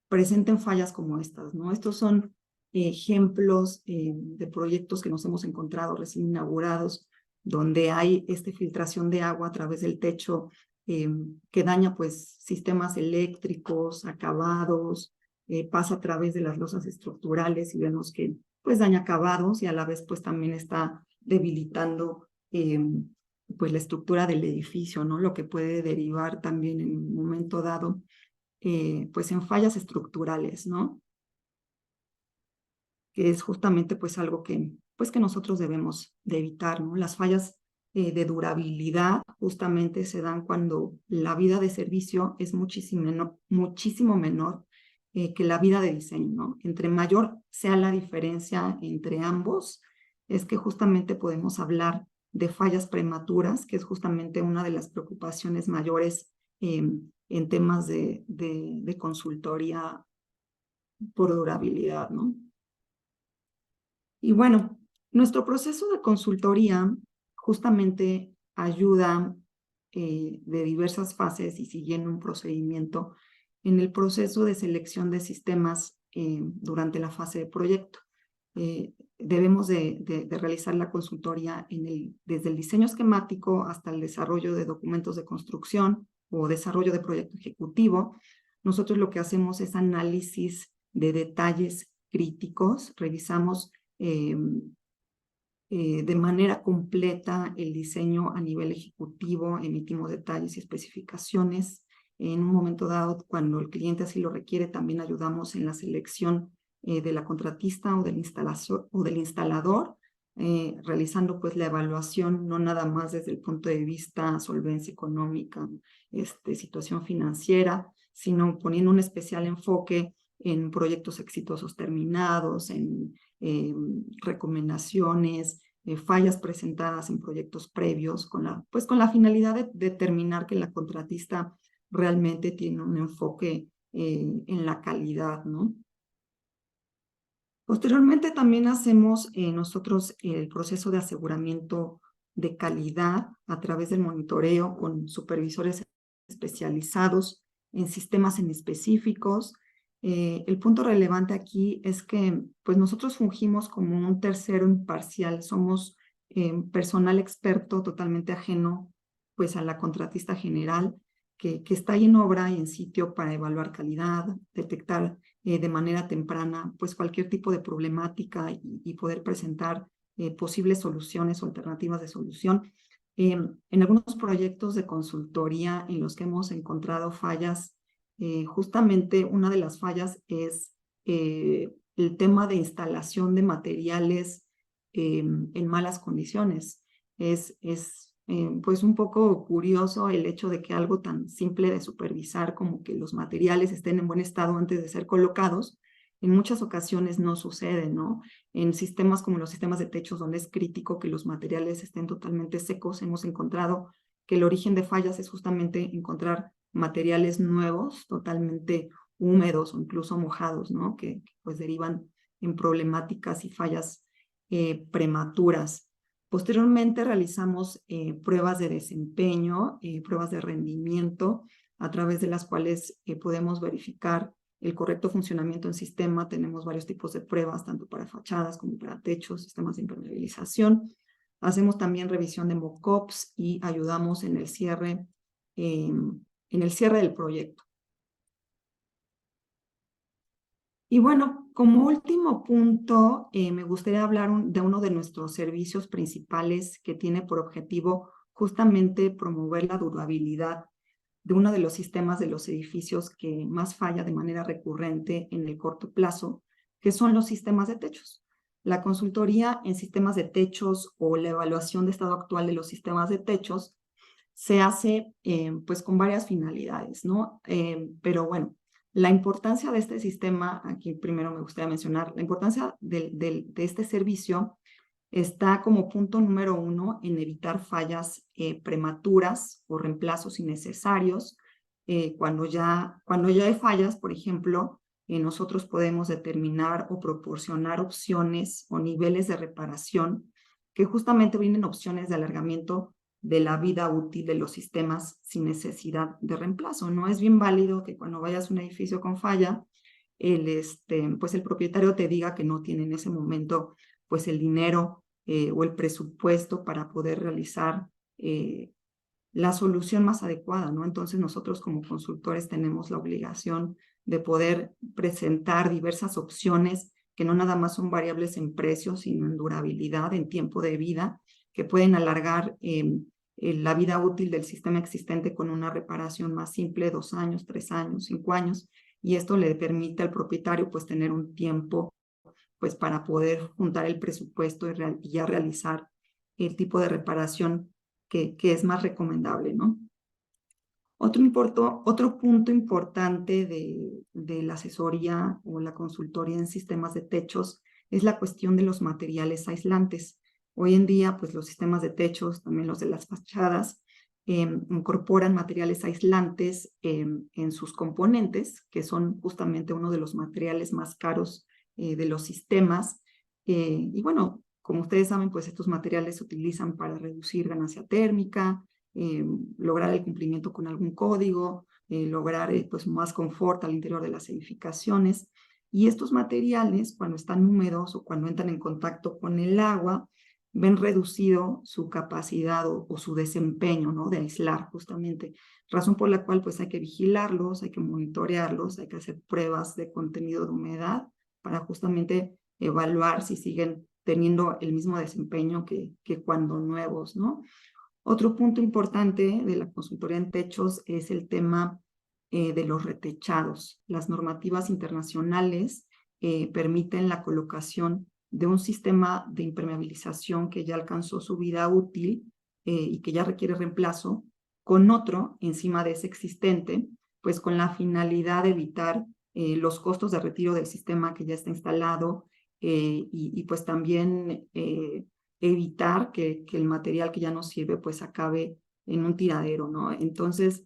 presenten fallas como estas, ¿no? Estos son ejemplos de proyectos que nos hemos encontrado recién inaugurados, donde hay filtración de agua a través del techo que daña pues sistemas eléctricos, acabados, pasa a través de las losas estructurales y vemos que pues daña acabados y a la vez pues también está debilitando pues la estructura del edificio, ¿no? Lo que puede derivar también en un momento dado pues en fallas estructurales, ¿no? Que es justamente pues algo que pues que nosotros debemos de evitar, ¿no? Las fallas de durabilidad justamente se dan cuando la vida de servicio es muchísimo menor que la vida de diseño, ¿no? Entre mayor sea la diferencia entre ambos, es que justamente podemos hablar de fallas prematuras, que es justamente una de las preocupaciones mayores en temas de consultoría por durabilidad, ¿no? Y bueno, nuestro proceso de consultoría justamente ayuda de diversas fases y siguiendo un procedimiento en el proceso de selección de sistemas durante la fase de proyecto. Debemos de realizar la consultoría desde el diseño esquemático hasta el desarrollo de documentos de construcción o desarrollo de proyecto ejecutivo. Nosotros lo que hacemos es análisis de detalles críticos, revisamos de manera completa el diseño a nivel ejecutivo, emitimos detalles y especificaciones. En un momento dado, cuando el cliente así lo requiere, también ayudamos en la selección de la contratista o del instalador, realizando pues la evaluación no nada más desde el punto de vista solvencia económica, situación financiera, sino poniendo un especial enfoque en proyectos exitosos terminados, en recomendaciones, fallas presentadas en proyectos previos, con la finalidad de determinar que la contratista realmente tiene un enfoque en la calidad, ¿no? Posteriormente también hacemos nosotros el proceso de aseguramiento de calidad a través del monitoreo con supervisores especializados en sistemas en específicos. El punto relevante aquí es que pues nosotros fungimos como un tercero imparcial, somos personal experto totalmente ajeno pues a la contratista general que está ahí en obra y en sitio para evaluar calidad, detectar de manera temprana pues cualquier tipo de problemática y poder presentar posibles soluciones o alternativas de solución. En algunos proyectos de consultoría en los que hemos encontrado fallas, justamente una de las fallas es el tema de instalación de materiales en malas condiciones. Es pues un poco curioso el hecho de que algo tan simple de supervisar como que los materiales estén en buen estado antes de ser colocados, en muchas ocasiones no sucede, ¿no? En sistemas como los sistemas de techos, donde es crítico que los materiales estén totalmente secos, hemos encontrado que el origen de fallas es justamente encontrar materiales nuevos, totalmente húmedos o incluso mojados, ¿no? Que pues derivan en problemáticas y fallas prematuras. Posteriormente realizamos pruebas de desempeño, pruebas de rendimiento, a través de las cuales podemos verificar el correcto funcionamiento en sistema. Tenemos varios tipos de pruebas, tanto para fachadas como para techos, sistemas de impermeabilización. Hacemos también revisión de mock-ups y ayudamos en el cierre del proyecto. Y bueno, como último punto, me gustaría hablar de uno de nuestros servicios principales que tiene por objetivo justamente promover la durabilidad de uno de los sistemas de los edificios que más falla de manera recurrente en el corto plazo, que son los sistemas de techos. La consultoría en sistemas de techos o la evaluación de estado actual de los sistemas de techos se hace pues con varias finalidades, ¿no? Pero bueno, la importancia de este sistema, aquí primero me gustaría mencionar, la importancia de este servicio está como punto número 1 en evitar fallas prematuras o reemplazos innecesarios. Cuando ya hay fallas, por ejemplo, nosotros podemos determinar o proporcionar opciones o niveles de reparación que justamente brinden opciones de alargamiento de la vida útil de los sistemas sin necesidad de reemplazo. No es bien válido que cuando vayas a un edificio con falla, pues el propietario te diga que no tiene en ese momento pues el dinero o el presupuesto para poder realizar la solución más adecuada, ¿no? Entonces nosotros como consultores tenemos la obligación de poder presentar diversas opciones que no nada más son variables en precio, sino en durabilidad, en tiempo de vida, que pueden alargar la vida útil del sistema existente con una reparación más simple, 2 años, 3 años, 5 años, y esto le permite al propietario pues tener un tiempo pues para poder juntar el presupuesto y ya realizar el tipo de reparación que es más recomendable, ¿no? Otro punto importante de la asesoría o la consultoría en sistemas de techos es la cuestión de los materiales aislantes. Hoy en día, pues los sistemas de techos, también los de las fachadas, incorporan materiales aislantes en sus componentes, que son justamente uno de los materiales más caros de los sistemas. Y bueno, como ustedes saben, pues estos materiales se utilizan para reducir ganancia térmica, lograr el cumplimiento con algún código, lograr pues más confort al interior de las edificaciones. Y estos materiales, cuando están húmedos o cuando entran en contacto con el agua, ven reducido su capacidad o su desempeño, ¿no? De aislar justamente, razón por la cual pues hay que vigilarlos, hay que monitorearlos, hay que hacer pruebas de contenido de humedad para justamente evaluar si siguen teniendo el mismo desempeño que cuando nuevos, ¿no? Otro punto importante de la consultoría en techos es el tema de los retechados. Las normativas internacionales permiten la colocación de un sistema de impermeabilización que ya alcanzó su vida útil y que ya requiere reemplazo con otro encima de ese existente, pues con la finalidad de evitar los costos de retiro del sistema que ya está instalado y pues también evitar que el material que ya no sirve pues acabe en un tiradero, ¿no? Entonces,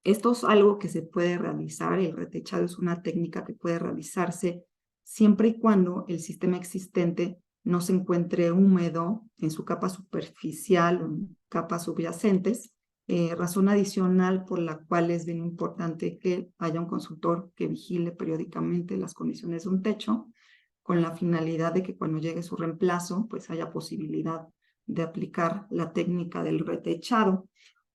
esto es algo que se puede realizar, el retechado es una técnica que puede realizarse siempre y cuando el sistema existente no se encuentre húmedo en su capa superficial o en capas subyacentes, razón adicional por la cual es bien importante que haya un consultor que vigile periódicamente las condiciones de un techo, con la finalidad de que cuando llegue su reemplazo, pues haya posibilidad de aplicar la técnica del retechado.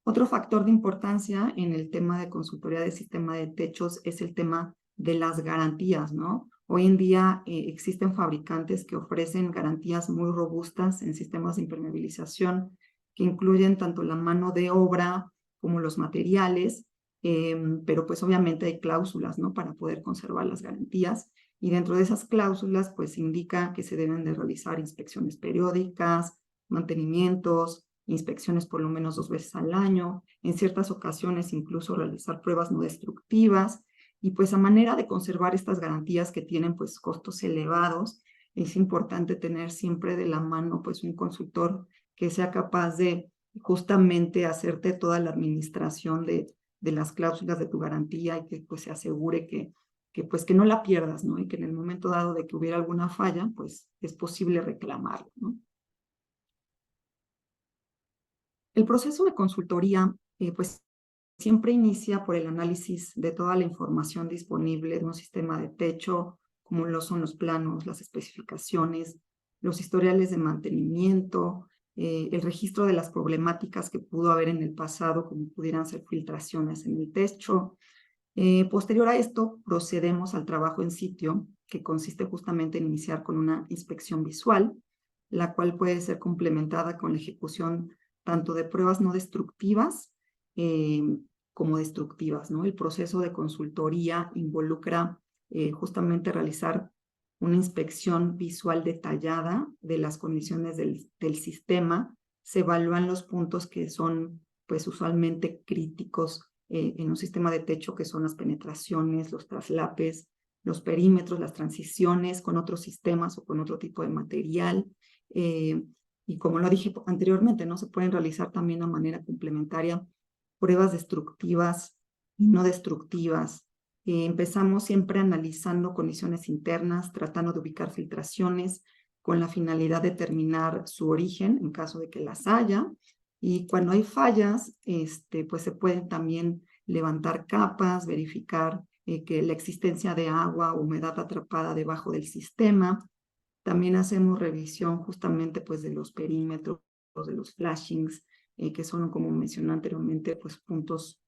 Otro factor de importancia en el tema de consultoría de sistema de techos es el tema de las garantías, ¿no? Hoy en día existen fabricantes que ofrecen garantías muy robustas en sistemas de impermeabilización que incluyen tanto la mano de obra como los materiales, pero pues obviamente hay cláusulas, ¿no? Para poder conservar las garantías. Y dentro de esas cláusulas, pues indica que se deben de realizar inspecciones periódicas, mantenimientos, inspecciones por lo menos 2 veces al año, en ciertas ocasiones incluso realizar pruebas no destructivas, y pues a manera de conservar estas garantías que tienen pues costos elevados, es importante tener siempre de la mano pues un consultor que sea capaz de justamente hacerte toda la administración de las cláusulas de tu garantía y que pues se asegure que no la pierdas, ¿no? Y que en el momento dado de que hubiera alguna falla, pues es posible reclamarlo, ¿no? El proceso de consultoría, pues siempre inicia por el análisis de toda la información disponible de un sistema de techo, como lo son los planos, las especificaciones, los historiales de mantenimiento, el registro de las problemáticas que pudo haber en el pasado, como pudieran ser filtraciones en el techo. Posterior a esto, procedemos al trabajo en sitio, que consiste justamente en iniciar con una inspección visual, la cual puede ser complementada con la ejecución tanto de pruebas no destructivas eh, como destructivas, ¿no? El proceso de consultoría involucra justamente realizar una inspección visual detallada de las condiciones del sistema. Se evalúan los puntos que son, pues, usualmente críticos en un sistema de techo, que son las penetraciones, los traslapes, los perímetros, las transiciones con otros sistemas o con otro tipo de material. Y como lo dije anteriormente, ¿no? Se pueden realizar también de manera complementaria pruebas destructivas y no destructivas. Empezamos siempre analizando condiciones internas, tratando de ubicar filtraciones con la finalidad de determinar su origen en caso de que las haya. Y cuando hay fallas, pues se pueden también levantar capas, verificar que la existencia de agua o humedad atrapada debajo del sistema. También hacemos revisión justamente pues de los perímetros, de los flashings, que son, como mencioné anteriormente, pues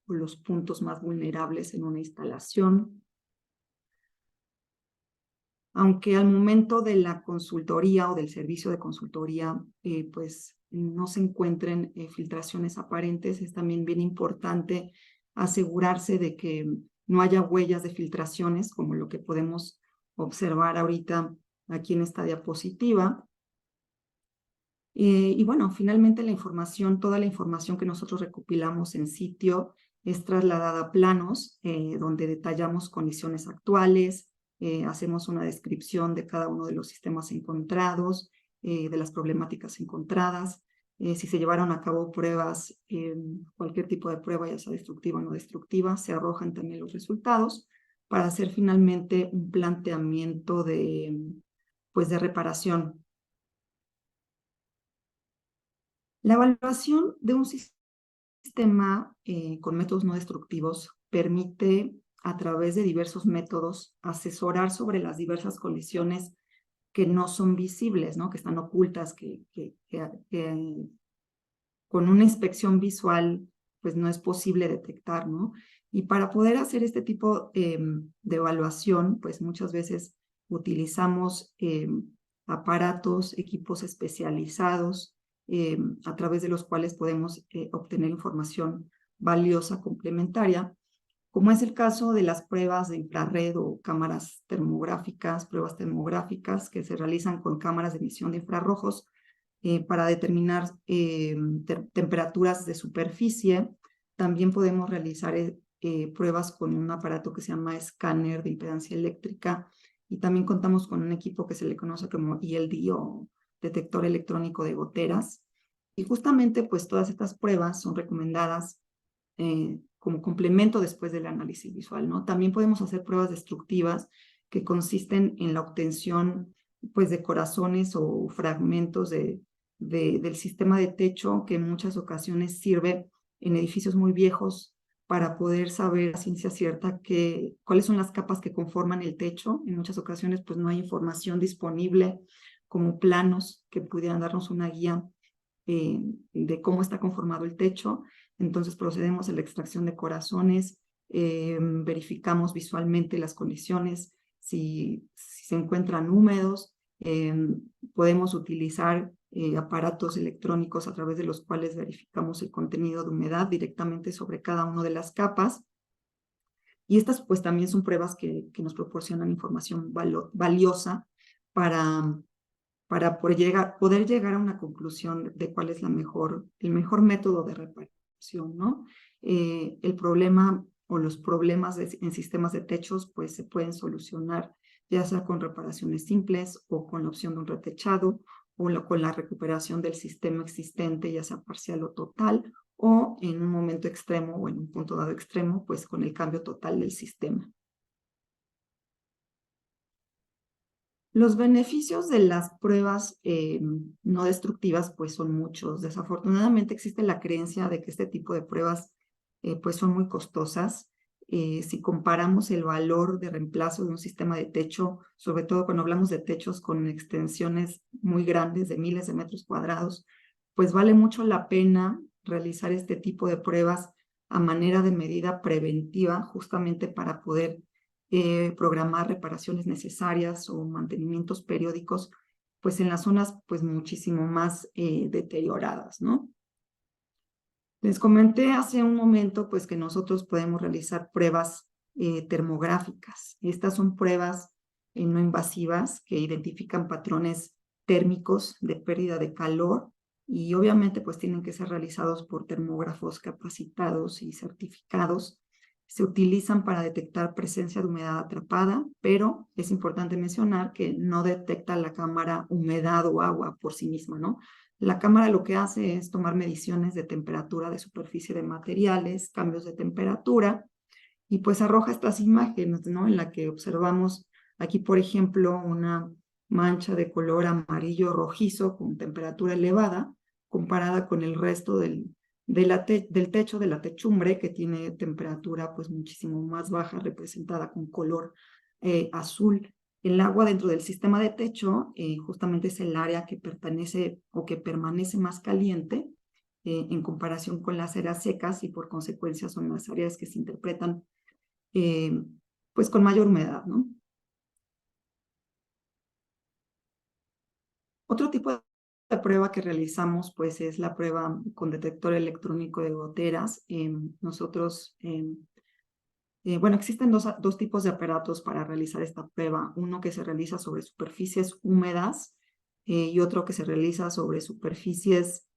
los puntos más vulnerables en una instalación. Aunque al momento de la consultoría o del servicio de consultoría, pues no se encuentren filtraciones aparentes, es también bien importante asegurarse de que no haya huellas de filtraciones, como lo que podemos observar ahorita aquí en esta diapositiva. Y bueno, finalmente toda la información que nosotros recopilamos en sitio es trasladada a planos, donde detallamos condiciones actuales, hacemos una descripción de cada uno de los sistemas encontrados, de las problemáticas encontradas, si se llevaron a cabo pruebas, cualquier tipo de prueba, ya sea destructiva o no destructiva, se arrojan también los resultados para hacer finalmente un planteamiento pues de reparación. La evaluación de un sistema con métodos no destructivos permite, a través de diversos métodos, asesorar sobre las diversas condiciones que no son visibles, ¿no? Que están ocultas, que con una inspección visual pues no es posible detectar, ¿no? Y para poder hacer este tipo de evaluación, pues muchas veces utilizamos aparatos, equipos especializados, a través de los cuales podemos obtener información valiosa complementaria, como es el caso de las pruebas de infrarred o cámaras termográficas, pruebas termográficas que se realizan con cámaras de emisión de infrarrojos para determinar temperaturas de superficie. También podemos realizar pruebas con un aparato que se llama escáner de impedancia eléctrica, y también contamos con un equipo que se le conoce como ELD o detector electrónico de goteras. Y justamente pues todas estas pruebas son recomendadas como complemento después del análisis visual, ¿no? También podemos hacer pruebas destructivas que consisten en la obtención pues de corazones o fragmentos del sistema de techo, que en muchas ocasiones sirve en edificios muy viejos para poder saber a ciencia cierta cuáles son las capas que conforman el techo. En muchas ocasiones pues no hay información disponible como planos que pudieran darnos una guía de cómo está conformado el techo. Entonces procedemos a la extracción de corazones, verificamos visualmente las condiciones, si se encuentran húmedos, podemos utilizar aparatos electrónicos a través de los cuales verificamos el contenido de humedad directamente sobre cada una de las capas. Y estas pues también son pruebas que nos proporcionan información valiosa para poder llegar a una conclusión de cuál es el mejor método de reparación, ¿no? El problema o los problemas en sistemas de techos pues se pueden solucionar ya sea con reparaciones simples o con la opción de un retechado o con la recuperación del sistema existente, ya sea parcial o total, o en un momento extremo o en un punto dado extremo, pues con el cambio total del sistema. Los beneficios de las pruebas no destructivas pues son muchos. Desafortunadamente existe la creencia de que este tipo de pruebas pues son muy costosas. Si comparamos el valor de reemplazo de un sistema de techo, sobre todo cuando hablamos de techos con extensiones muy grandes de miles de metros cuadrados, pues vale mucho la pena realizar este tipo de pruebas a manera de medida preventiva, justamente para poder programar reparaciones necesarias o mantenimientos periódicos, pues en las zonas pues muchísimo más deterioradas, ¿no? Les comenté hace un momento pues que nosotros podemos realizar pruebas termográficas. Estas son pruebas no invasivas que identifican patrones térmicos de pérdida de calor y obviamente pues tienen que ser realizados por termógrafos capacitados y certificados. Se utilizan para detectar presencia de humedad atrapada, pero es importante mencionar que no detecta la cámara humedad o agua por sí misma, ¿no? La cámara lo que hace es tomar mediciones de temperatura de superficie de materiales, cambios de temperatura, y pues arroja estas imágenes, ¿no? En la que observamos aquí, por ejemplo, una mancha de color amarillo rojizo con temperatura elevada, comparada con el resto del techo, de la techumbre, que tiene temperatura pues muchísimo más baja, representada con color azul. El agua dentro del sistema de techo justamente es el área que pertenece o que permanece más caliente en comparación con las áreas secas y por consecuencia son las áreas que se interpretan pues con mayor humedad, ¿no? Otro tipo de prueba que realizamos pues es la prueba con detector electrónico de goteras. Nosotros bueno, existen dos tipos de aparatos para realizar esta prueba. Uno que se realiza sobre superficies húmedas y otro que se realiza sobre superficies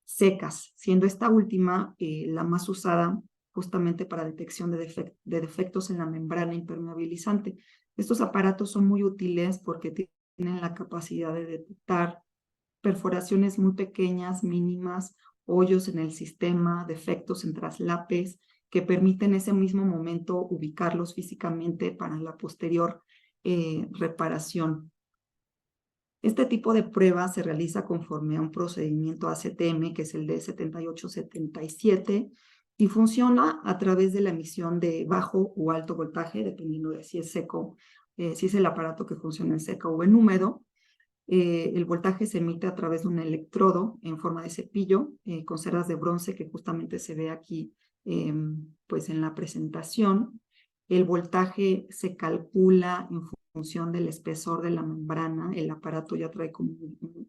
secas, siendo esta última la más usada justamente para detección de defectos en la membrana impermeabilizante. Estos aparatos son muy útiles porque tienen la capacidad de detectar perforaciones muy pequeñas, mínimas, hoyos en el sistema, defectos en traslapes, que permiten ese mismo momento ubicarlos físicamente para la posterior reparación. Este tipo de prueba se realiza conforme a un procedimiento ACTM, que es el D7877, y funciona a través de la emisión de bajo o alto voltaje, dependiendo de si es seco, si es el aparato que funciona en seco o en húmedo. El voltaje se emite a través de un electrodo en forma de cepillo con cerdas de bronce que justamente se ve aquí pues en la presentación. El voltaje se calcula en función del espesor de la membrana. El aparato ya trae como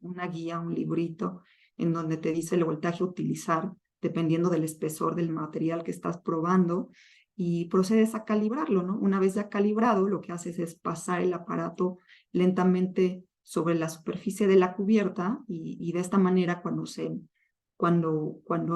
una guía, un librito, en donde te dice el voltaje a utilizar dependiendo del espesor del material que estás probando y procedes a calibrarlo, ¿no? Una vez ya calibrado, lo que haces es pasar el aparato lentamente sobre la superficie de la cubierta y de esta manera cuando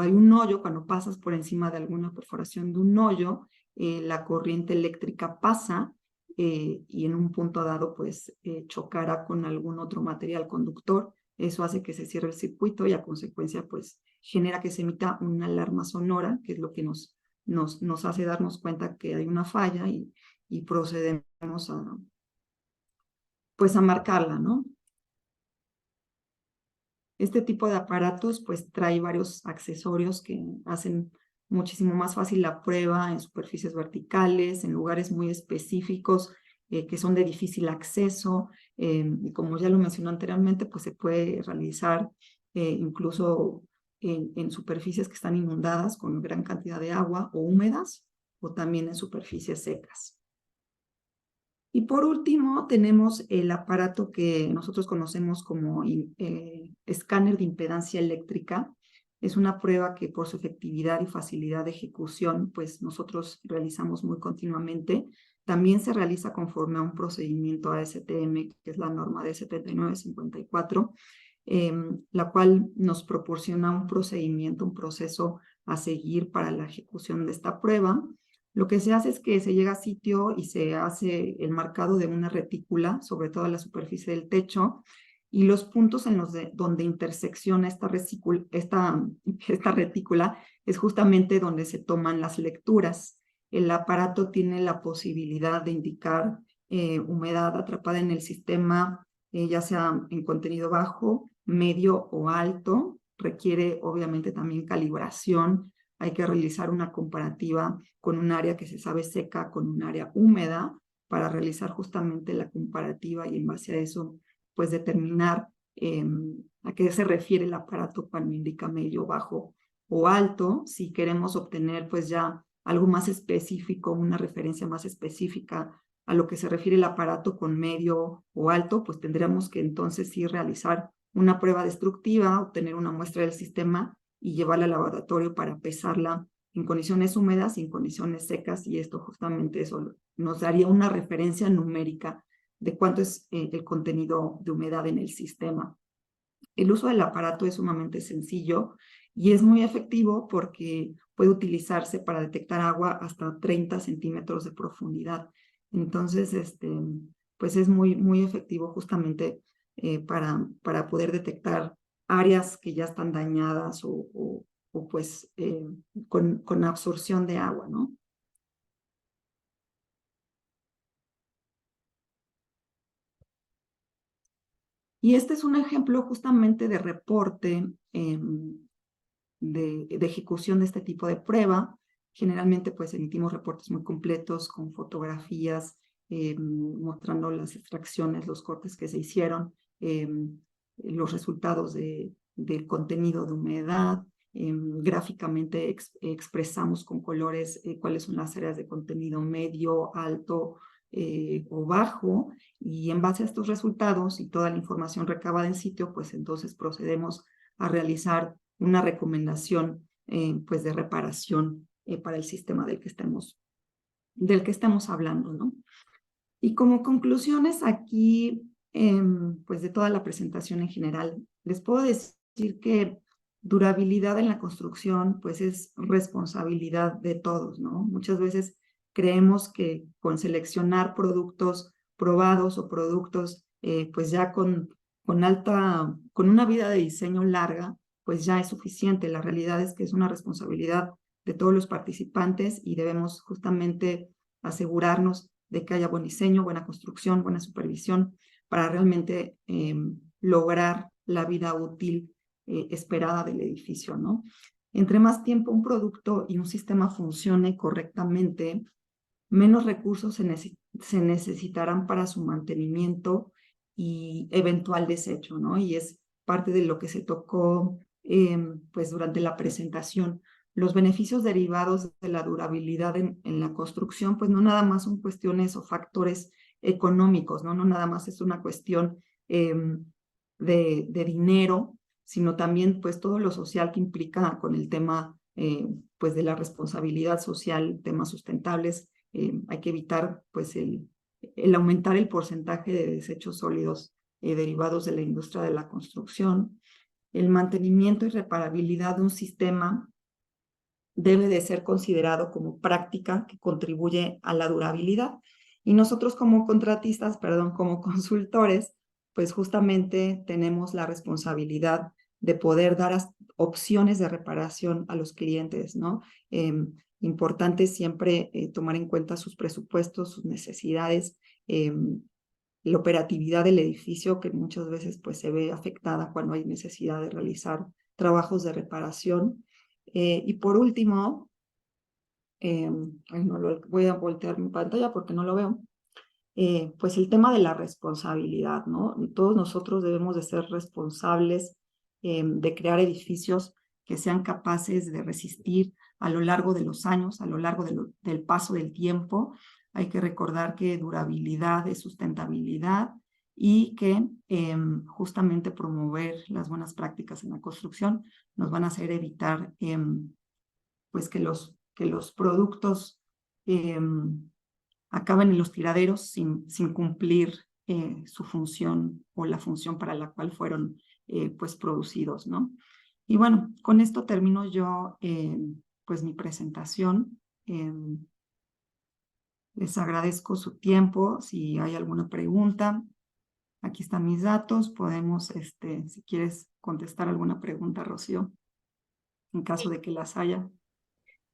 hay un hoyo, cuando pasas por encima de alguna perforación de un hoyo, la corriente eléctrica pasa y en un punto dado pues chocará con algún otro material conductor. Eso hace que se cierre el circuito y a consecuencia pues genera que se emita una alarma sonora, que es lo que nos hace darnos cuenta que hay una falla y procedemos pues a marcarla, ¿no? Este tipo de aparatos pues trae varios accesorios que hacen muchísimo más fácil la prueba en superficies verticales, en lugares muy específicos que son de difícil acceso. Y como ya lo mencioné anteriormente, pues se puede realizar incluso en superficies que están inundadas con gran cantidad de agua o húmedas, o también en superficies secas. Y por último, tenemos el aparato que nosotros conocemos como escáner de impedancia eléctrica. Es una prueba que por su efectividad y facilidad de ejecución, pues nosotros realizamos muy continuamente. También se realiza conforme a un procedimiento ASTM, que es la norma de 7954, la cual nos proporciona un procedimiento, un proceso a seguir para la ejecución de esta prueba. Lo que se hace es que se llega a sitio y se hace el marcado de una retícula sobre toda la superficie del techo, y los puntos en los donde intersecciona esta retícula es justamente donde se toman las lecturas. El aparato tiene la posibilidad de indicar humedad atrapada en el sistema, ya sea en contenido bajo, medio o alto. Requiere obviamente también calibración. Hay que realizar una comparativa con un área que se sabe seca, con un área húmeda, para realizar justamente la comparativa y en base a eso, pues determinar a qué se refiere el aparato cuando indica medio, bajo o alto. Si queremos obtener pues ya algo más específico, una referencia más específica a lo que se refiere el aparato con medio o alto, pues tendríamos que entonces sí realizar una prueba destructiva, obtener una muestra del sistema y llevarla al laboratorio para pesarla en condiciones húmedas y en condiciones secas, y esto justamente eso nos daría una referencia numérica de cuánto es el contenido de humedad en el sistema. El uso del aparato es sumamente sencillo y es muy efectivo porque puede utilizarse para detectar agua hasta 30 centímetros de profundidad. Entonces, pues es muy efectivo justamente para poder detectar áreas que ya están dañadas o pues con absorción de agua, ¿no? Y este es un ejemplo justamente de reporte de ejecución de este tipo de prueba. Generalmente pues emitimos reportes muy completos con fotografías mostrando las extracciones, los cortes que se hicieron, los resultados del contenido de humedad. Gráficamente expresamos con colores cuáles son las áreas de contenido medio, alto o bajo, y en base a estos resultados y toda la información recabada en sitio, pues entonces procedemos a realizar una recomendación pues de reparación para el sistema del que estemos hablando, ¿no? Y como conclusiones aquí, pues de toda la presentación en general, les puedo decir que durabilidad en la construcción pues es responsabilidad de todos, ¿no? Muchas veces creemos que con seleccionar productos probados o productos pues ya con una vida de diseño larga, pues ya es suficiente. La realidad es que es una responsabilidad de todos los participantes y debemos justamente asegurarnos de que haya buen diseño, buena construcción, buena supervisión para realmente lograr la vida útil esperada del edificio, ¿no? Entre más tiempo un producto y un sistema funcione correctamente, menos recursos se necesitarán para su mantenimiento y eventual desecho, ¿no? Y es parte de lo que se tocó pues durante la presentación. Los beneficios derivados de la durabilidad en la construcción, pues no nada más son cuestiones o factores económicos, ¿no? No nada más es una cuestión de dinero, sino también pues todo lo social que implica con el tema pues de la responsabilidad social, temas sustentables. Hay que evitar pues el aumentar el porcentaje de desechos sólidos derivados de la industria de la construcción. El mantenimiento y reparabilidad de un sistema debe de ser considerado como práctica que contribuye a la durabilidad. Y nosotros como contratistas, perdón, como consultores, pues justamente tenemos la responsabilidad de poder dar opciones de reparación a los clientes, ¿no? Importante siempre tomar en cuenta sus presupuestos, sus necesidades, la operatividad del edificio, que muchas veces pues se ve afectada cuando hay necesidad de realizar trabajos de reparación. Y por último, voy a voltear mi pantalla porque no lo veo. Pues el tema de la responsabilidad, ¿no? Todos nosotros debemos de ser responsables de crear edificios que sean capaces de resistir a lo largo de los años, a lo largo del paso del tiempo. Hay que recordar que durabilidad es sustentabilidad y que justamente promover las buenas prácticas en la construcción nos van a hacer evitar pues que los productos acaben en los tiraderos sin cumplir su función o la función para la cual fueron pues producidos, ¿no? Y bueno, con esto termino yo pues mi presentación. Les agradezco su tiempo. Si hay alguna pregunta, aquí están mis datos. Podemos, si quieres contestar alguna pregunta, Rocío, en caso de que las haya.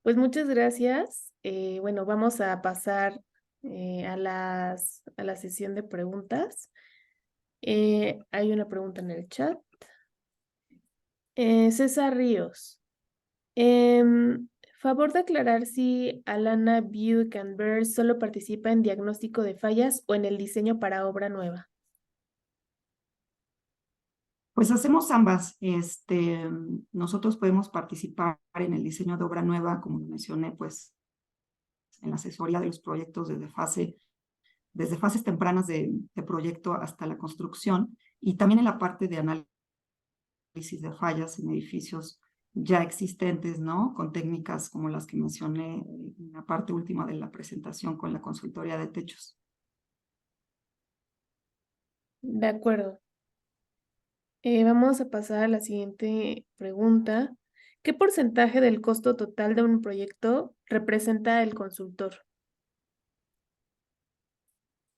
Pues muchas gracias. Bueno, vamos a pasar a la sesión de preguntas. Hay una pregunta en el chat. César Ríos. Favor de aclarar si Alana Buchan Bear solo participa en diagnóstico de fallas o en el diseño para obra nueva. Pues hacemos ambas. Nosotros podemos participar en el diseño de obra nueva, como mencioné, pues en la asesoría de los proyectos desde fases tempranas de proyecto hasta la construcción, y también en la parte de análisis de fallas en edificios ya existentes, ¿no? Con técnicas como las que mencioné en la parte última de la presentación con la consultoría de techos. De acuerdo. Vamos a pasar a la siguiente pregunta. ¿Qué porcentaje del costo total de un proyecto representa el consultor?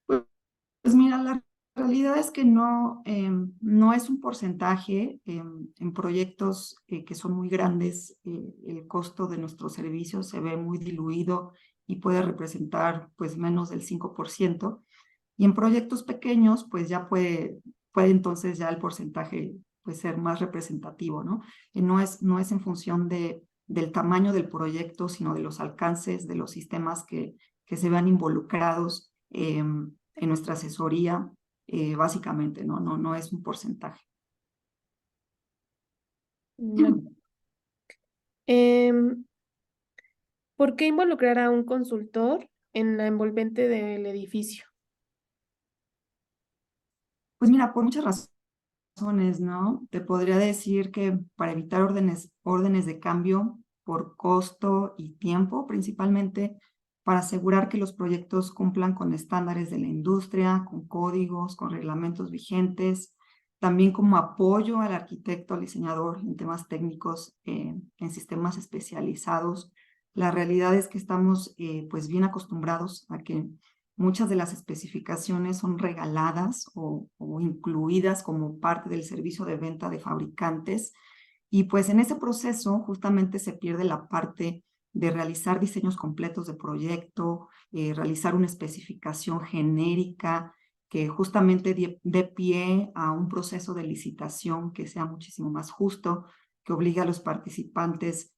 Pues mira, la realidad es que no es un porcentaje. En proyectos que son muy grandes, el costo de nuestros servicios se ve muy diluido y puede representar pues menos del 5%. Y en proyectos pequeños, pues ya puede entonces ya el porcentaje pues ser más representativo, ¿no? No es en función del tamaño del proyecto, sino de los alcances, de los sistemas que se vean involucrados en nuestra asesoría, básicamente, ¿no? No es un porcentaje. No. Em, ¿Por qué involucrar a un consultor en la envolvente del edificio? Pues mira, por muchas razones, ¿no? Te podría decir que para evitar órdenes de cambio por costo y tiempo, principalmente para asegurar que los proyectos cumplan con estándares de la industria, con códigos, con reglamentos vigentes, también como apoyo al arquitecto, al diseñador en temas técnicos, en sistemas especializados. La realidad es que estamos pues bien acostumbrados a que muchas de las especificaciones son regaladas o incluidas como parte del servicio de venta de fabricantes, y pues en ese proceso justamente se pierde la parte de realizar diseños completos de proyecto, realizar una especificación genérica que justamente dé pie a un proceso de licitación que sea muchísimo más justo, que obligue a los participantes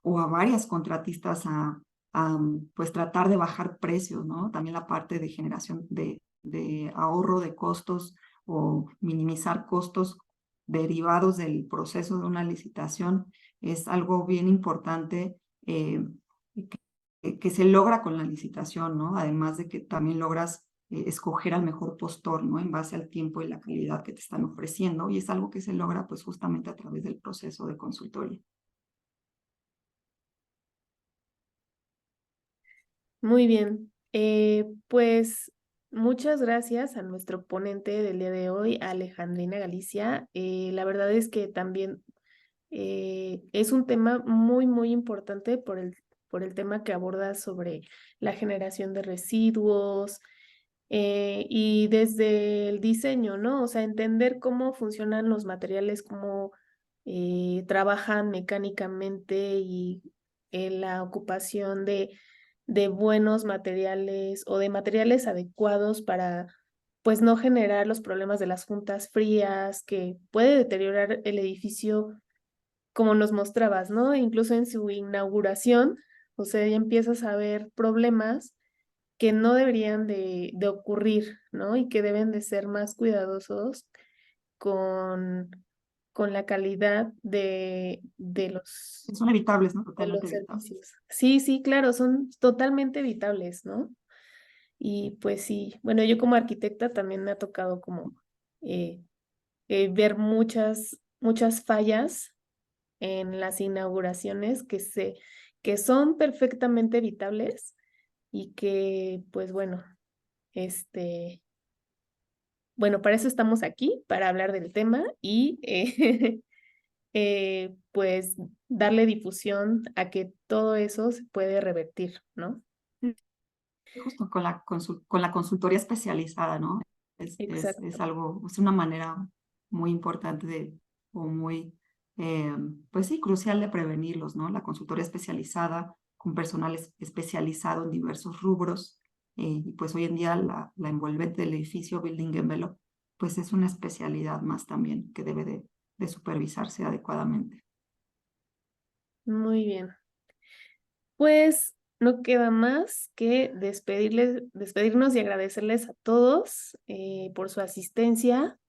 o a varias contratistas a pues tratar de bajar precios, ¿no? También la parte de generación de ahorro de costos o minimizar costos derivados del proceso de una licitación es algo bien importante que se logra con la licitación, ¿no? Además de que también logras escoger al mejor postor, ¿no? En base al tiempo y la calidad que te están ofreciendo, y es algo que se logra pues justamente a través del proceso de consultoría. Muy bien. Pues muchas gracias a nuestro ponente del día de hoy, Alejandrina Galicia. La verdad es que también es un tema muy, muy importante por el tema que aborda sobre la generación de residuos y desde el diseño, ¿no? O sea, entender cómo funcionan los materiales, cómo trabajan mecánicamente y la ocupación de buenos materiales o de materiales adecuados para pues no generar los problemas de las juntas frías que puede deteriorar el edificio como nos mostrabas, ¿no? Incluso en su inauguración, o sea, ya empiezas a ver problemas que no deberían de ocurrir, ¿no? Y que deben de ser más cuidadosos con, con la calidad Son evitables, ¿no? de Totalmente los evitables. servicios. Sí, sí, claro, son totalmente evitables, ¿no? Y pues sí, bueno, yo como arquitecta también me ha tocado como eh, ver muchas fallas en las inauguraciones que son perfectamente evitables y que, pues este, bueno, para eso estamos aquí, para hablar del tema y pues darle difusión a que todo eso se puede revertir, ¿no? Justo con la consultoría especializada, ¿no? Es Exacto. algo, es una manera muy importante o muy, pues sí, crucial de prevenirlos, ¿no? La consultoría especializada con personal especializado en diversos rubros. Y pues hoy en día la envolvente del edificio Building Envelope, pues es una especialidad más también que debe de supervisarse adecuadamente. Muy bien. Pues no queda más que despedirnos y agradecerles a todos por su asistencia.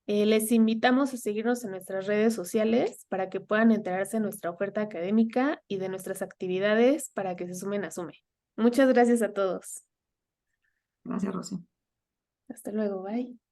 Les invitamos a seguirnos en nuestras redes sociales para que puedan enterarse de nuestra oferta académica y de nuestras actividades para que se sumen a SUME. Muchas gracias a todos. Gracias, Rocío. Hasta luego, bye.